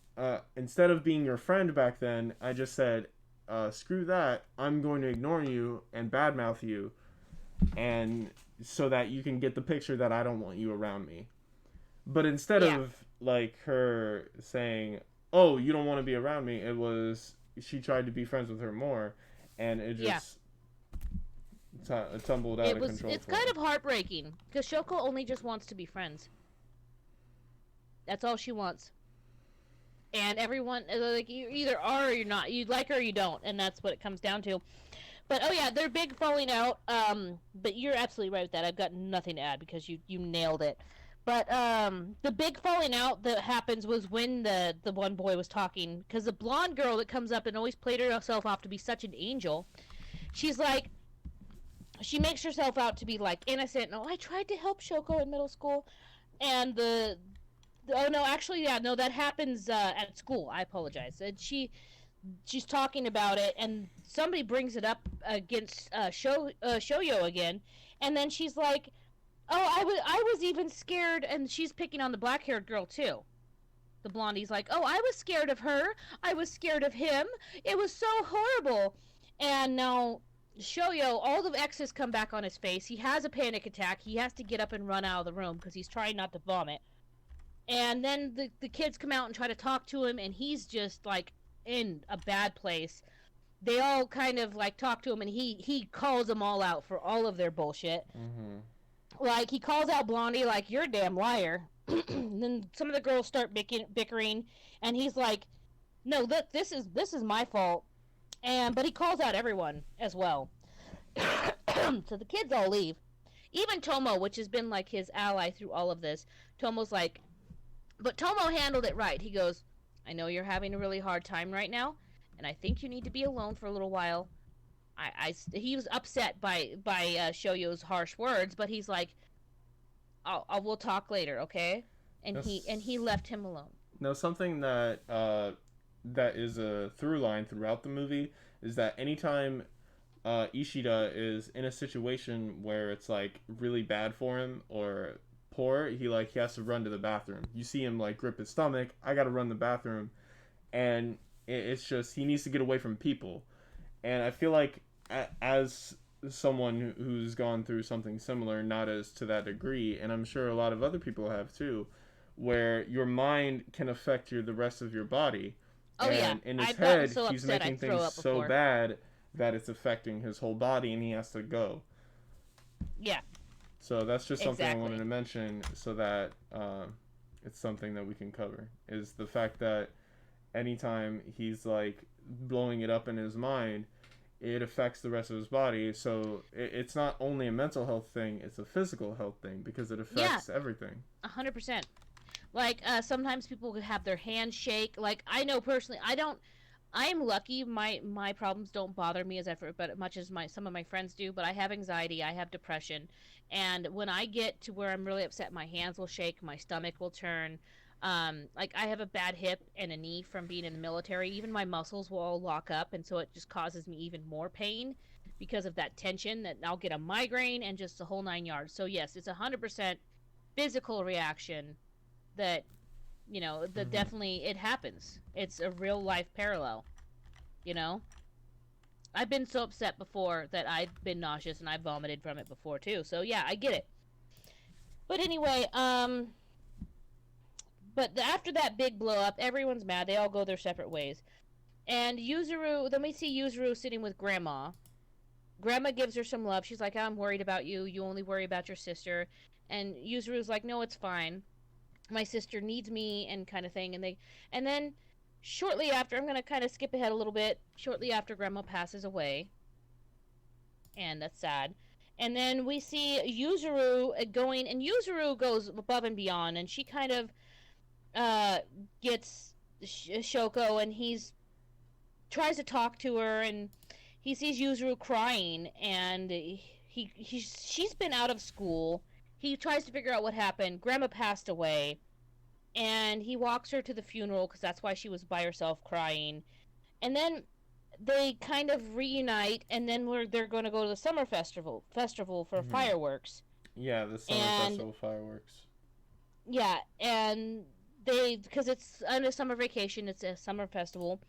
instead of being your friend back then, I just said screw that, I'm going to ignore you and badmouth you, and so that you can get the picture that I don't want you around me. But instead of like her saying, oh, you don't want to be around me, it was she tried to be friends with her more, and it just tumbled out of control. It's kind of heartbreaking because Shoko only just wants to be friends. That's all she wants. And everyone, like, you either are or you're not. You like her or you don't, and that's what it comes down to. But, oh yeah, they're big falling out. But you're absolutely right with that. I've got nothing to add because you nailed it. But the big falling out that happens was when the one boy was talking. Because the blonde girl that comes up and always played herself off to be such an angel, she's like, she makes herself out to be, like, innocent. No, I tried to help Shoko in middle school. And oh no, actually, yeah, no, that happens at school. I apologize. And she's talking about it, and somebody brings it up against Shoyo again, and then she's like, "Oh, I was even scared," and she's picking on the black-haired girl too. The blondie's like, "Oh, I was scared of her. I was scared of him. It was so horrible." And now Shoyo, all the X's come back on his face. He has a panic attack. He has to get up and run out of the room because he's trying not to vomit. And then the kids come out and try to talk to him, and he's just, like, in a bad place. They all kind of, like, talk to him, and he calls them all out for all of their bullshit. Like, he calls out Blondie, like, you're a damn liar. And then some of the girls start bickering, and he's like, no, look, this is my fault. But he calls out everyone as well. So the kids all leave. Even Tomo, which has been, like, his ally through all of this, Tomo's like, but Tomo handled it right. He goes, I know you're having a really hard time right now, and I think you need to be alone for a little while. He was upset by Shoyo's harsh words, but he's like, we'll talk later, okay? And he left him alone. Now, something that is a through line throughout the movie is that anytime Ishida is in a situation where it's like really bad for him or poor, he has to run to the bathroom. You see him like grip his stomach. I gotta run to the bathroom, and It's just he needs to get away from people. And I feel like as someone who's gone through something similar, not as to that degree, and I'm sure a lot of other people have too, where your mind can affect the rest of your body. Oh yeah, And in his I've gotten head, so he's upset making I'd throw things up so before. bad that it's affecting his whole body and he has to go. Yeah, So that's just something I wanted exactly. to mention so that it's something that we can cover. Is the fact that anytime he's like blowing it up in his mind, it affects the rest of his body. So it's not only a mental health thing, it's a physical health thing because it Yeah, affects everything. 100%. Like sometimes people could have their hands shake. Like I know personally, I don't. I am lucky. My problems don't bother me but much as my some of my friends do. But I have anxiety. I have depression, and when I get to where I'm really upset, my hands will shake. My stomach will turn. Like I have a bad hip and a knee from being in the military. Even my muscles will all lock up, and so it just causes me even more pain because of that tension. That I'll get a migraine and just the whole 9 yards. So yes, it's 100% physical reaction that that Mm-hmm. definitely it happens. It's a real life parallel, you know. I've been so upset before that I've been nauseous and I vomited from it before too. So yeah, I get it. But anyway, but after that big blow up, everyone's mad. They all go their separate ways. And Yuzuru, then we see Yuzuru sitting with Grandma. Grandma gives her some love. She's like, "I'm worried about you. You only worry about your sister." And Yuzuru's like, "No, it's fine. My sister needs me," and kind of thing. And then shortly after, I'm gonna kind of skip ahead a little bit. Shortly after, Grandma passes away, and that's sad. And then we see Yuzuru going, and Yuzuru goes above and beyond, and she kind of uh gets Shoko, and he's tries to talk to her, and he sees Yuzuru crying, and she's been out of school. He tries to figure out what happened. Grandma passed away, and he walks her to the funeral because that's why she was by herself crying. And then they kind of reunite, and then they're going to go to the summer festival for Mm-hmm. fireworks. Yeah, the summer And festival fireworks. yeah, and they because it's on a summer vacation, it's a summer festival.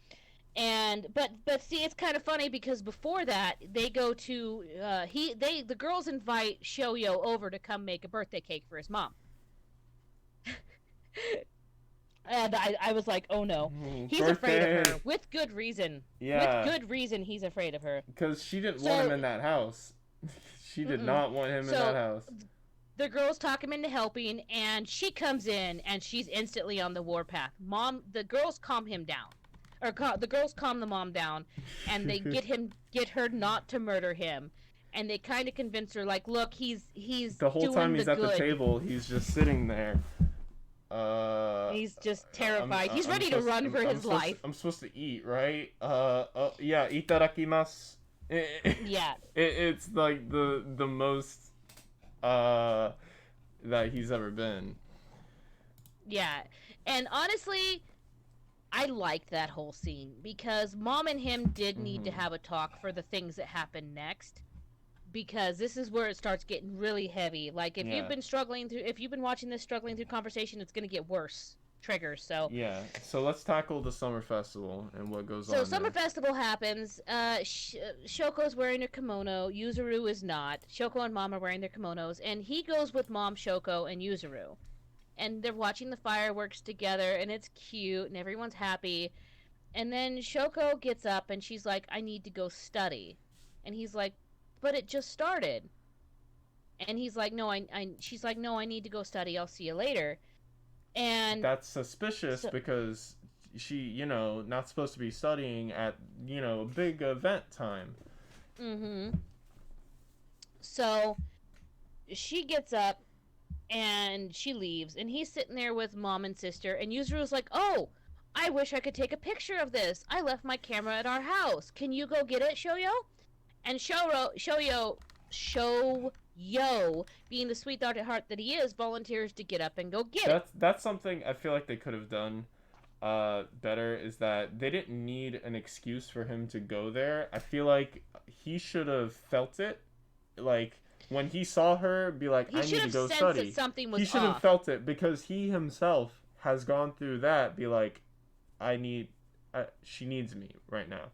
And but see, it's kind of funny because before that they go to the girls invite Shoyo over to come make a birthday cake for his mom. And I was like, oh no, he's afraid of Birthday. her with good reason. With Yeah, good reason, he's afraid of her. because she didn't want him So, in that house. She did mm-mm. not want him in that So house. the girls talk him into helping, and she comes in, and she's instantly on the warpath. The girls calm him down, the girls calm the mom down, and they get her not to murder him, and they kind of convince her, like, look, he's The whole time doing the he's at the good. table, he's just sitting there. Uh, He's just terrified. He's ready to run for his life. I'm supposed to eat, right? Yeah, itadakimasu. Yeah, It's like the most uh that he's ever been. yeah. And honestly, I liked that whole scene because mom and him did need to Mm-hmm. have a talk for the things that happen next. Because this is where it starts getting really heavy. Like Yeah, if you've been watching this struggling through conversation, it's gonna get worse. Triggers. So yeah. So let's tackle the summer festival and what goes so on summer there. festival happens. Shoko's wearing a kimono. Yuzuru is not. Shoko and mom are wearing their kimonos, and he goes with mom, Shoko, and Yuzuru, and they're watching the fireworks together, and it's cute, and everyone's happy. And then Shoko gets up, and she's like, "I need to go study," and he's like, "But it just started." And he's like, "No, I." She's like, "No, I need to go study. I'll see you later." And That's suspicious so, because she, not supposed to be studying at, a big event time. mm-hmm. So she gets up and she leaves, and he's sitting there with mom and sister. And Yuzuru's like, "Oh, I wish I could take a picture of this. I left my camera at our house. Can you go get it, Shoyo?" And Shoyo, being the sweet heart that he is, volunteers to get up and go get it. That's something I feel like they could have done better is that they didn't need an excuse for him to go there. I feel like he should have felt it. Like when he saw her be like, He I should need to have go sensed that study. something He was should have off. felt it because he himself has gone through that. Be like, I need she needs me right now.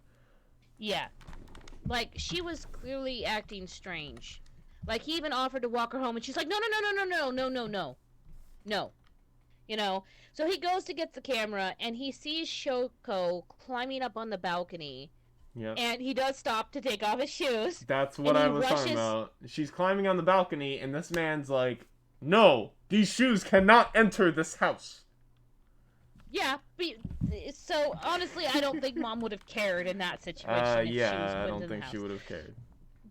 Yeah. Like, she was clearly acting strange. Like, he even offered to walk her home, and she's like, no, no, no, no, no, no, no, no, no. No. You know? So he goes to get the camera, and he sees Shoko climbing up on the balcony. Yep. And he does stop to take off his shoes. That's And what he I was talking rushes. about. She's climbing on the balcony, and this man's like, "No, these shoes cannot enter this house." Yeah, but, so honestly, I don't think Mom would have cared in that situation if she was Yeah, I went don't in the think she house. would have cared.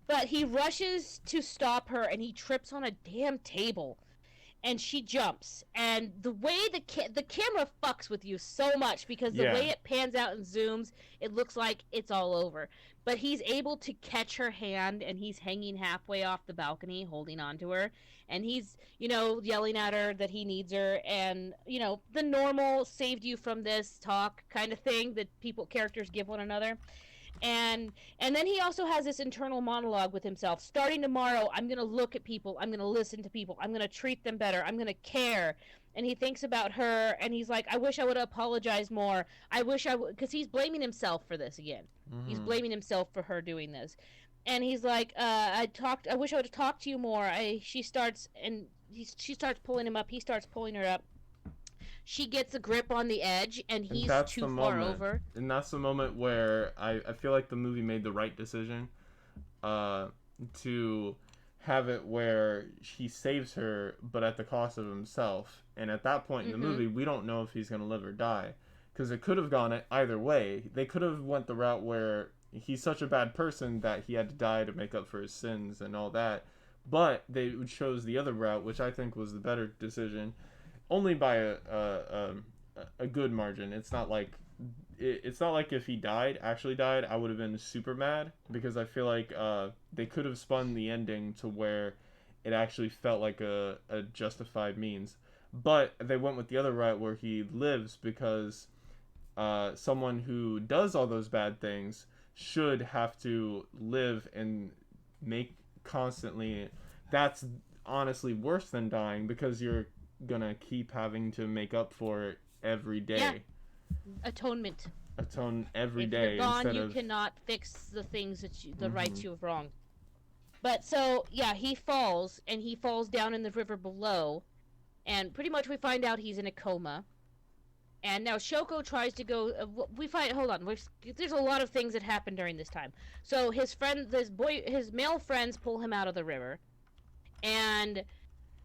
But he rushes to stop her, and he trips on a damn table. And she jumps, and the way the camera fucks with you so much, because the Yeah. way it pans out and zooms, it looks like it's all over. But he's able to catch her hand, and he's hanging halfway off the balcony holding on to her, and he's, yelling at her that he needs her, and the normal saved you from this talk kind of thing that characters give one another. And then he also has this internal monologue with himself. Starting tomorrow, I'm going to look at people, I'm going to listen to people, I'm going to treat them better, I'm going to care. And he thinks about her, and he's like, I wish I would have apologized more. I wish I would, because he's blaming himself for this again. He's blaming himself for her doing this. And he's like, I wish I would have talked to you more. She starts pulling him up, he starts pulling her up. She gets a grip on the edge, and And he's that's too the far moment. over. And that's the moment where I feel like the movie made the right decision to have it where he saves her, but at the cost of himself. And at that point in the movie, we don't know if he's going to live or die. Because it could have gone either way. They could have went the route where he's such a bad person that he had to die to make up for his sins and all that. But they chose the other route, which I think was the better decision, only by a good margin. It's not like if he actually died, I would have been super mad, because I feel like they could have spun the ending to where it actually felt like a justified means. But they went with the other route where he lives, because someone who does all those bad things should have to live and make constantly. That's honestly worse than dying, because you're gonna keep having to make up for it every day. Yeah. Atonement. Atone every if day you're gone, instead you of cannot fix the things the rights you have wronged. But so yeah, he falls, and he falls down in the river below, and pretty much we find out he's in a coma. And now Shoko tries to go. We find. Hold on. There's a lot of things that happen during this time. So his male friends pull him out of the river, and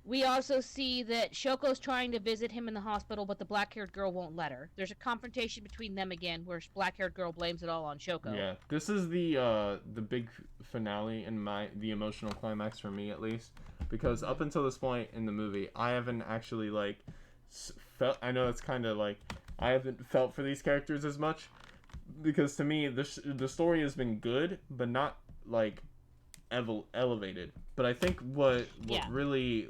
we also see that Shoko's trying to visit him in the hospital, but the black-haired girl won't let her. There's a confrontation between them again, where black-haired girl blames it all on Shoko. Yeah, this is the big finale and the emotional climax for me, at least, because up until this point in the movie, I haven't actually felt. I know it's kind of like I haven't felt for these characters as much, because to me the story has been good, but not elevated. But I think what really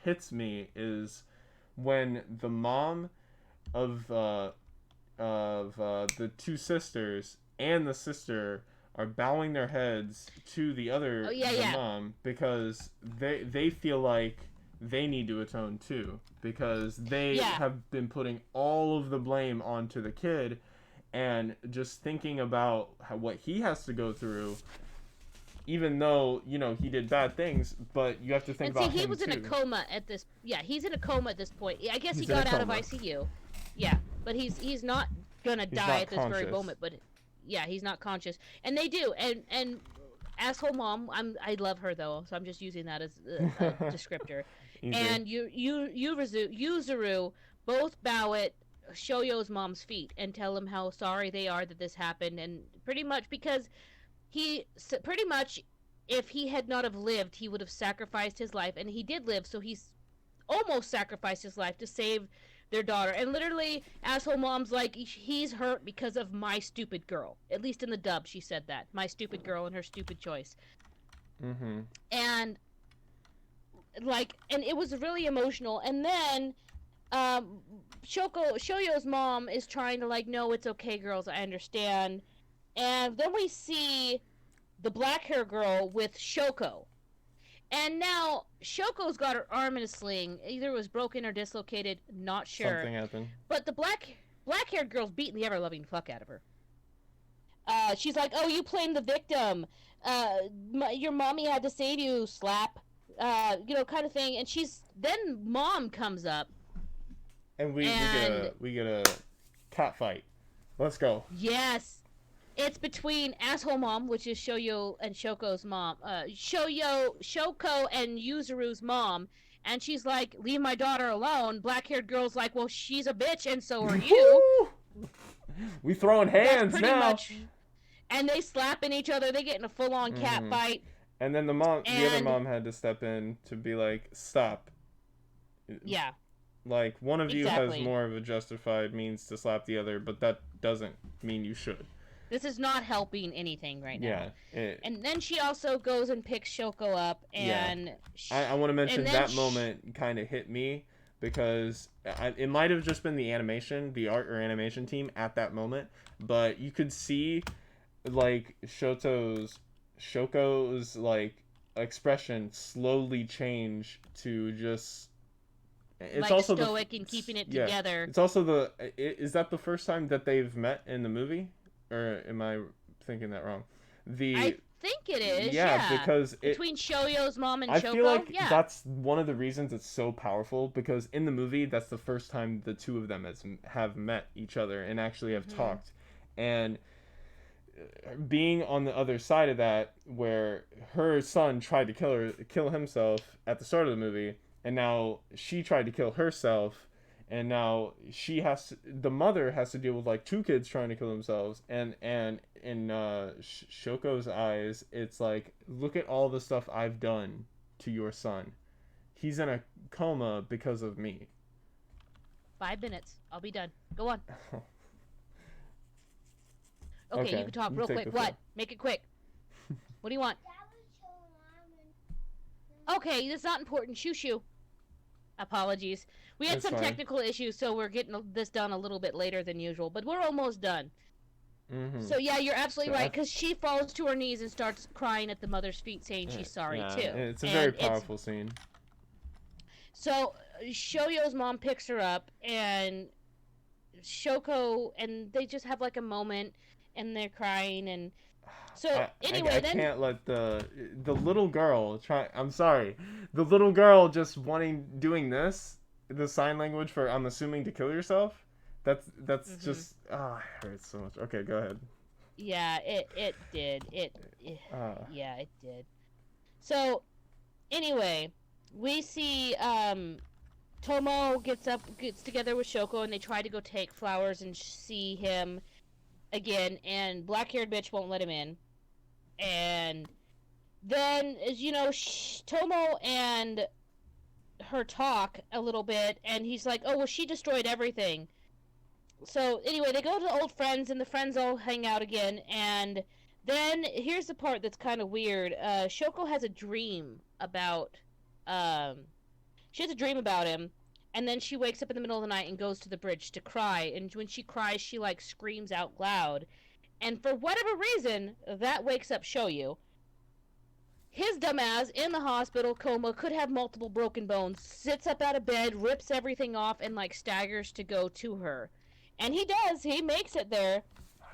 hits me is when the mom of the two sisters and the sister are bowing their heads to the other mom, because they feel like they need to atone too, because they have been putting all of the blame onto the kid, and just thinking about what he has to go through, even though he did bad things. But you have to think about him. He was in a coma at this. Yeah, he's in a coma at this point. I guess he got out of ICU. Yeah, but he's not gonna die at this very moment. But yeah, he's not conscious, and they do. And asshole mom, I love her though, so I'm just using that as a descriptor. And Yuzuru both bow at Shoyo's mom's feet and tell him how sorry they are that this happened, and pretty much because if he had not have lived, he would have sacrificed his life, and he did live, so he's almost sacrificed his life to save their daughter. And literally, asshole mom's like, he's hurt because of my stupid girl. At least in the dub, she said that. My stupid girl and her stupid choice. And it was really emotional. And then Shoyo's mom is trying to no, it's okay, girls, I understand. And then we see the black hair girl with Shoko. And now Shoko's got her arm in a sling. Either it was broken or dislocated, not sure. Something happened. But the black black-haired girl's beating the ever-loving fuck out of her. She's like, oh, you playing the victim. Your mommy had to save you, slap. Kind of thing. And then mom comes up. And we get a cat fight. Let's go. Yes. It's between asshole mom, which is Shoyo and Shoko's mom. Shoko and Yuzuru's mom. And she's like, leave my daughter alone. Black-haired girl's like, well, she's a bitch and so are you. We throwing hands now. Much, and they slapping each other. They get in a full-on cat fight. And then the other mom had to step in to be like, stop. Yeah. Like, one of you has more of a justified means to slap the other, but that doesn't mean you should. This is not helping anything right now. Yeah. And then she also goes and picks Shoko up, and... I want to mention that moment kind of hit me, because it might have just been the art or animation team at that moment, but you could see, like, Shoko's, like, expression slowly change to just... It's like also stoic and keeping it together. It's also is that the first time that they've met in the movie? Or am I thinking that wrong? I think it is, yeah. Because between Shoyo's mom and Shoko, I feel like that's one of the reasons it's so powerful, because in the movie, that's the first time the two of them have met each other and actually have talked. And being on the other side of that, where her son tried to kill himself at the start of the movie, and now she tried to kill herself, and now the mother has to deal with like two kids trying to kill themselves, and in Shoko's eyes, it's like, look at all the stuff I've done to your son. He's in a coma because of me. 5 minutes. I'll be done. Go on. Okay, you can talk real quick. What? Make it quick. What do you want? Okay, that's not important. Shoo. Apologies. We had some technical issues, so we're getting this done a little bit later than usual, but we're almost done. So yeah, you're absolutely right, because she falls to her knees and starts crying at the mother's feet, saying she's sorry too. It's a very powerful scene. So Shoyo's mom picks her up, and Shoko, and they just have like a moment, and they're crying, and so anyway, I can't let the little girl try. I'm sorry, the little girl just doing the sign language for, I'm assuming, to kill yourself. That's just it hurts so much. Okay, go ahead. Yeah, it did. Yeah, it did. So anyway, we see Tomo gets together with Shoko, and they try to go take flowers and see him again, and black-haired bitch won't let him in. And then, as you know, Tomo and her talk a little bit, and he's like, oh, well, she destroyed everything. So anyway, they go to old friends, and the friends all hang out again, and then here's the part that's kind of weird. Shoko has a dream about him, and then she wakes up in the middle of the night and goes to the bridge to cry, and when she cries, she like screams out loud, and for whatever reason, that wakes up Shoyu. His dumbass in the hospital coma, could have multiple broken bones, sits up out of bed, rips everything off, and like staggers to go to her. And he does. He makes it there.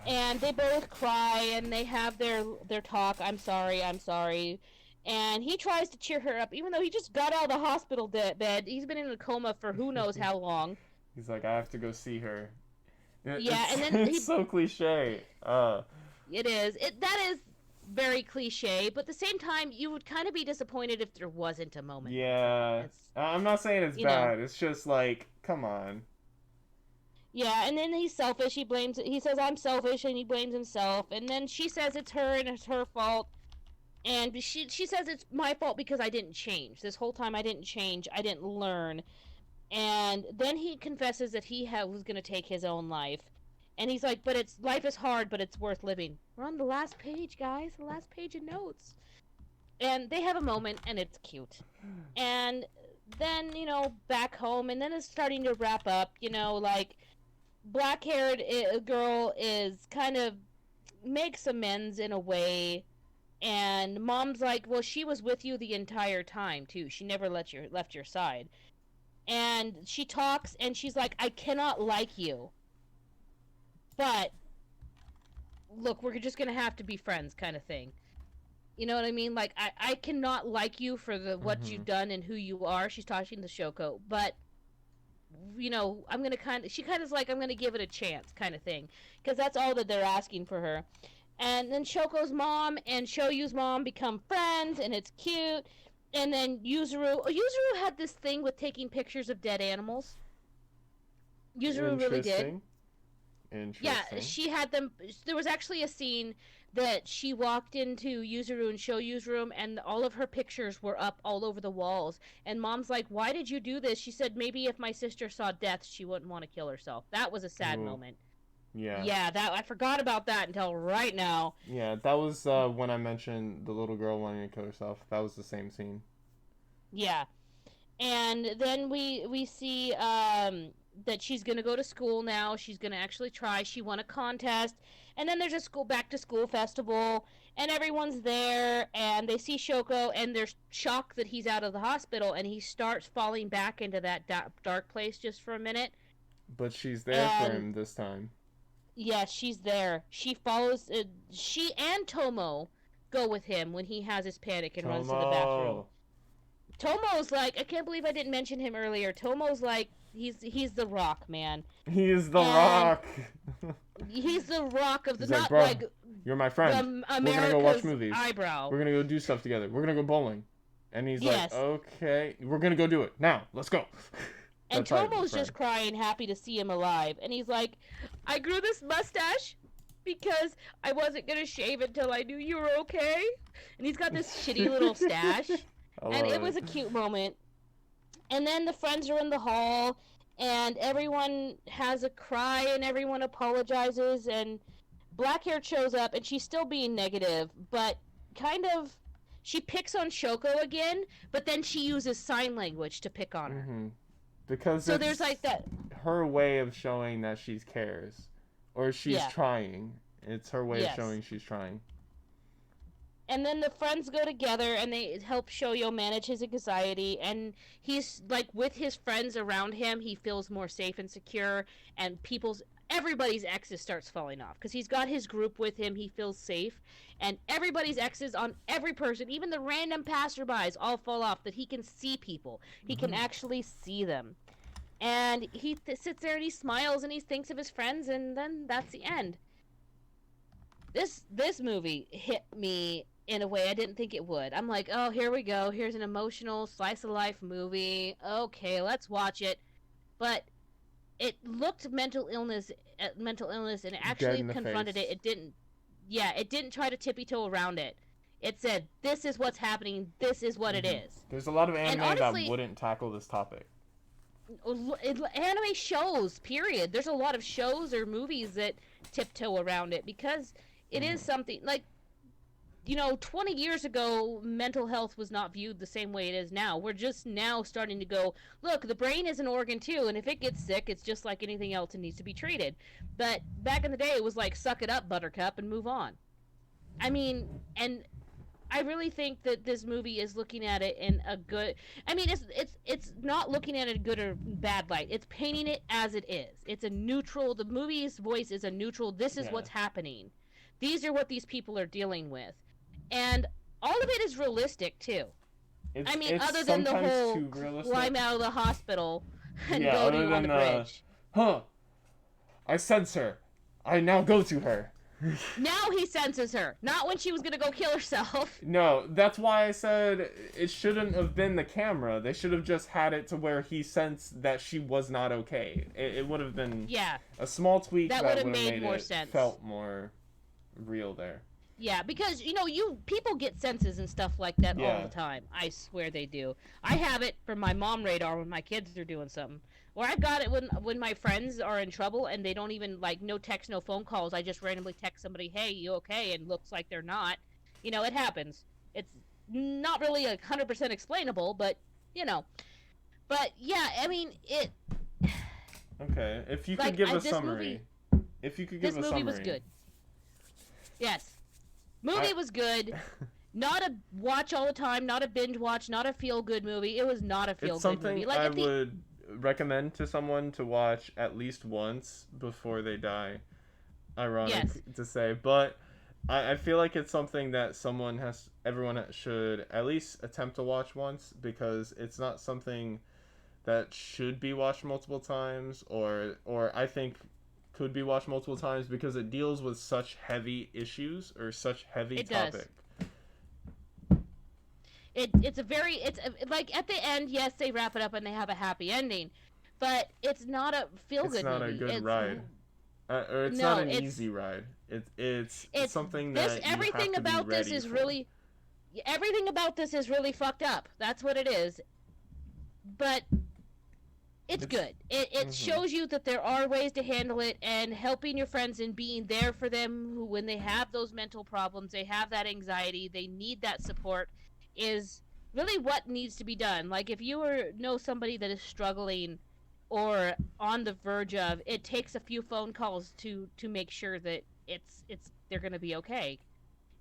And they both cry, and they have their talk. I'm sorry. And he tries to cheer her up, even though he just got out of the hospital bed. He's been in a coma for who knows how long. He's like, I have to go see her. Yeah, and then it's so cliche. It is. That is very cliche, but at the same time, you would kind of be disappointed if there wasn't a moment. Yeah. I'm not saying it's bad. It's just like, come on. Yeah, and then he's selfish. He says, I'm selfish, and he blames himself. And then she says it's her, and it's her fault. And she says it's my fault because I didn't change. This whole time I didn't change. I didn't learn. And then he confesses that he was going to take his own life. And he's like, but life is hard, but it's worth living. We're on the last page, guys. The last page of notes. And they have a moment, and it's cute. And then, back home, and then it's starting to wrap up, like, black-haired girl is kind of makes amends in a way. And mom's like, well, she was with you the entire time, too. She never left your side. And she talks, and she's like, I cannot like you. but look, we're just gonna have to be friends, kind of thing. You know what I mean? Like, I cannot like you for the what Mm-hmm. you've done and who you are. She's talking to Shoko, but I'm gonna she kind of like, I'm gonna give it a chance, kind of thing, because that's all that they're asking for her. And then Shoko's mom and Shoyu's mom become friends, and it's cute. And then Yuzuru had this thing with taking pictures of dead animals. Yuzuru really did. Interesting. Yeah, Interesting. she had them. There was actually a scene that she walked into Yuzuru and Shoyu's room, and all of her pictures were up all over the walls. And Mom's like, "Why did you do this?" She said, "Maybe if my sister saw death, she wouldn't want to kill herself." That was a sad Ooh. moment. Yeah. Yeah, that I forgot about that until right now. Yeah, that was when I mentioned the little girl wanting to kill herself. That was the same scene. Yeah, and then we see that she's gonna go to school now. She's gonna actually try. She won a contest, and then there's a school back to school festival, and everyone's there, and they see Shoko, and they're shocked that he's out of the hospital, and he starts falling back into that dark place just for a minute. But she's there for And him this time. yeah, she's there. She follows. She and Tomo go with him when he has his panic and runs to the bathroom. Tomo. Tomo's like, I can't believe I didn't mention him earlier. Tomo's like, he's the Rock, man. He is the And Rock. he's the Rock of the, He's like, not bro, like you're my friend. the We're gonna go watch America's movies. eyebrow. We're gonna go do stuff together. We're gonna go bowling. And he's like, Yes. okay, we're gonna go do it now. Let's go. And That's how Tomo's friend. just crying, happy to see him alive. And he's like, I grew this mustache because I wasn't gonna shave until I knew you were okay. And he's got this shitty little stash. And it was a cute moment. And then the friends are in the hall, and everyone has a cry, and everyone apologizes, and Blackhair shows up, and she's still being negative, but kind of, she picks on Shoko again, but then she uses sign language to pick on her. Mm-hmm. Because So there's like that. her way of showing that she cares, or she's Yeah. trying. It's her way Yes. of showing she's trying. And then the friends go together and they help Shoyo manage his anxiety, and he's like, with his friends around him, he feels more safe and secure, and everybody's exes starts falling off because he's got his group with him. He feels safe, and everybody's exes on every person, even the random passerbys, all fall off. That he can see people, he can actually see them, and he sits there and he smiles and he thinks of his friends, and then that's the end. This movie hit me in a way I didn't think it would. I'm like, oh, here we go. Here's an emotional slice of life movie. Okay, let's watch it. But it looked mental illness, and it actually confronted it. It didn't. Yeah, it didn't try to tippy toe around it. It said, "This is what's happening. This is what it is." There's a lot of anime honestly, that wouldn't tackle this topic. Anime shows, period. There's a lot of shows or movies that tiptoe around it because it is something like, 20 years ago, mental health was not viewed the same way it is now. We're just now starting to go, look, the brain is an organ too, and if it gets sick, it's just like anything else and needs to be treated. But back in the day, it was like, suck it up, buttercup, and move on. I mean, and I really think that this movie is looking at it in a good. I mean, it's not looking at it in a good or bad light. It's painting it as it is. It's a neutral. The movie's voice is a neutral. This is what's happening. These are what these people are dealing with. And all of it is realistic too. It's other than the whole climb out of the hospital and go to on the bridge. I sense her. I now go to her. Now he senses her. Not when she was gonna go kill herself. No, that's why I said it shouldn't have been the camera. They should have just had it to where he sensed that she was not okay. It would have been a small tweak that would have made more sense. Felt more real there. Yeah, because people get senses and stuff like that all the time. I swear they do. I have it from my mom radar when my kids are doing something. Or I've got it when my friends are in trouble and they don't even, like, no text, no phone calls. I just randomly text somebody, hey, you okay? And looks like they're not. It happens. It's not really 100% explainable, but, But, yeah, I mean, it... Okay, if you could give a summary. If you could give a summary. This movie was good. Yes. Movie was good. Not a watch all the time, not a binge watch, not a feel-good movie. It was not a feel-good movie. It's something I would recommend to someone to watch at least once before they die. ironic Yes, to say, but I feel like it's something that everyone should at least attempt to watch once, because it's not something that should be watched multiple times, or I think could be watched multiple times, because it deals with such heavy issues or such heavy it does. topic. Like at the end, yes, they wrap it up and they have a happy ending, but it's not a feel It's good not a movie. good It's ride, or it's not no, an easy ride. It's it's something this. that you have to be ready for. Everything about this is really fucked up. That's what it is. But it's It's good. It mm-hmm. shows you that there are ways to handle it, and helping your friends and being there for them who, when they have those mental problems, they have that anxiety, they need that support, is really what needs to be done. Like if you know somebody that is struggling or on the verge of, it takes a few phone calls to make sure that it's they're going to be okay.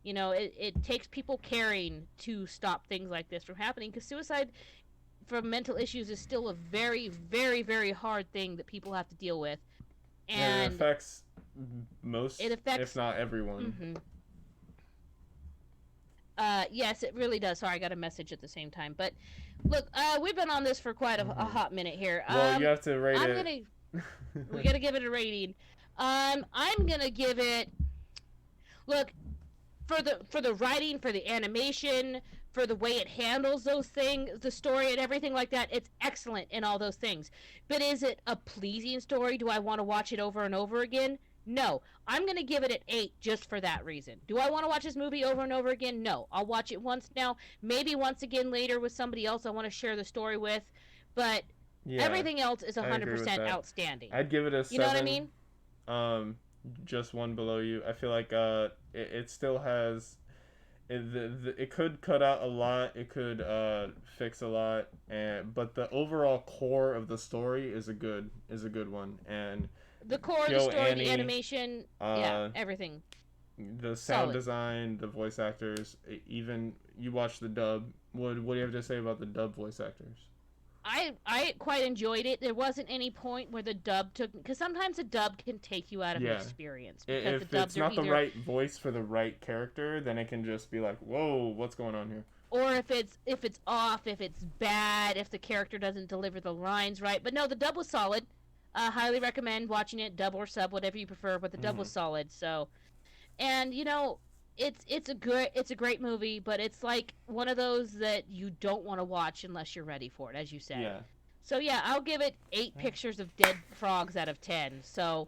It takes people caring to stop things like this from happening, because suicide from mental issues is still a very, very, very hard thing that people have to deal with, And it and affects it most, if affects. not everyone. Mm-hmm. Yes, it really does. Sorry, I got a message at the same time. But look, we've been on this for quite a Mm-hmm. hot minute here. Well, you have to rate I'm it. gonna we gotta give it a rating. I'm gonna give it. Look, for the writing, for the animation, for the way it handles those things, the story and everything like that, it's excellent in all those things. But is it a pleasing story? Do I want to watch it over and over again? No. I'm going to give it an 8 just for that reason. Do I want to watch this movie over and over again? No. I'll watch it once now, maybe once again later with somebody else I want to share the story with, but Yeah, everything else is I agree with 100% that. outstanding. I'd give it a You know what I 7. mean? Um, just one below you. I feel like it still has it could cut out a lot. It could fix a lot, and but the overall core of the story is a good one. And The core of the Kyo story, the Annie, animation, yeah, uh, everything. the sound Solid. design, the voice actors, even you watch the dub. What do you have to say about the dub voice actors? I quite enjoyed it. There wasn't any point where the dub took, because sometimes the dub can take you out of an Yeah, experience because the if it's dubs are not the either, right voice for the right character, then it can just be like, whoa, what's going on here? or if it's off, if it's bad, if the character doesn't deliver the lines right. But no, the dub was solid. Highly recommend watching it, dub or sub, whatever you prefer. But the dub Mm-hmm. was solid. So, and it's a great movie, but it's like one of those that you don't want to watch unless you're ready for it, as you said. Yeah. So yeah, I'll give it 8 pictures of dead frogs out of 10. So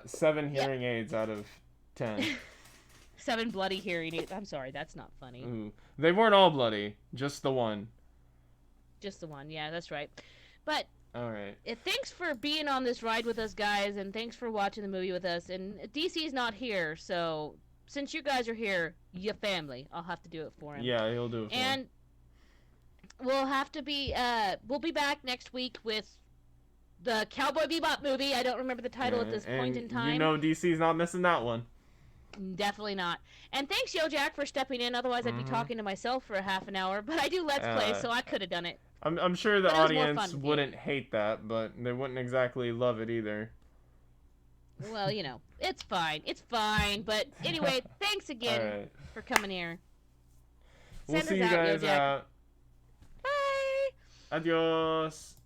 7 yep, hearing aids out of 10. 7 bloody hearing aids. I'm sorry, that's not funny. Ooh. They weren't all bloody, just the one. Just the one. Yeah, that's right. But All right. thanks for being on this ride with us, guys, and thanks for watching the movie with us. And DC's not here, so since you guys are here, your family, I'll have to do it for him. Yeah, he'll do it for him. And we'll be back next week with the Cowboy Bebop movie. I don't remember the title Yeah, at this point and in time. you know DC's not missing that one. Definitely not. And thanks, Yo Jack, for stepping in. Otherwise, I'd be Mm-hmm. talking to myself for a half an hour. But I do Let's Play, Uh, so I could have done it. I'm sure the But it was more fun audience with you. wouldn't hate that, but they wouldn't exactly love it either. Well, it's fine. It's fine. But anyway, thanks All again right. for coming here. We'll Send see us you out, Yo guys Jack. out. Bye. Adios.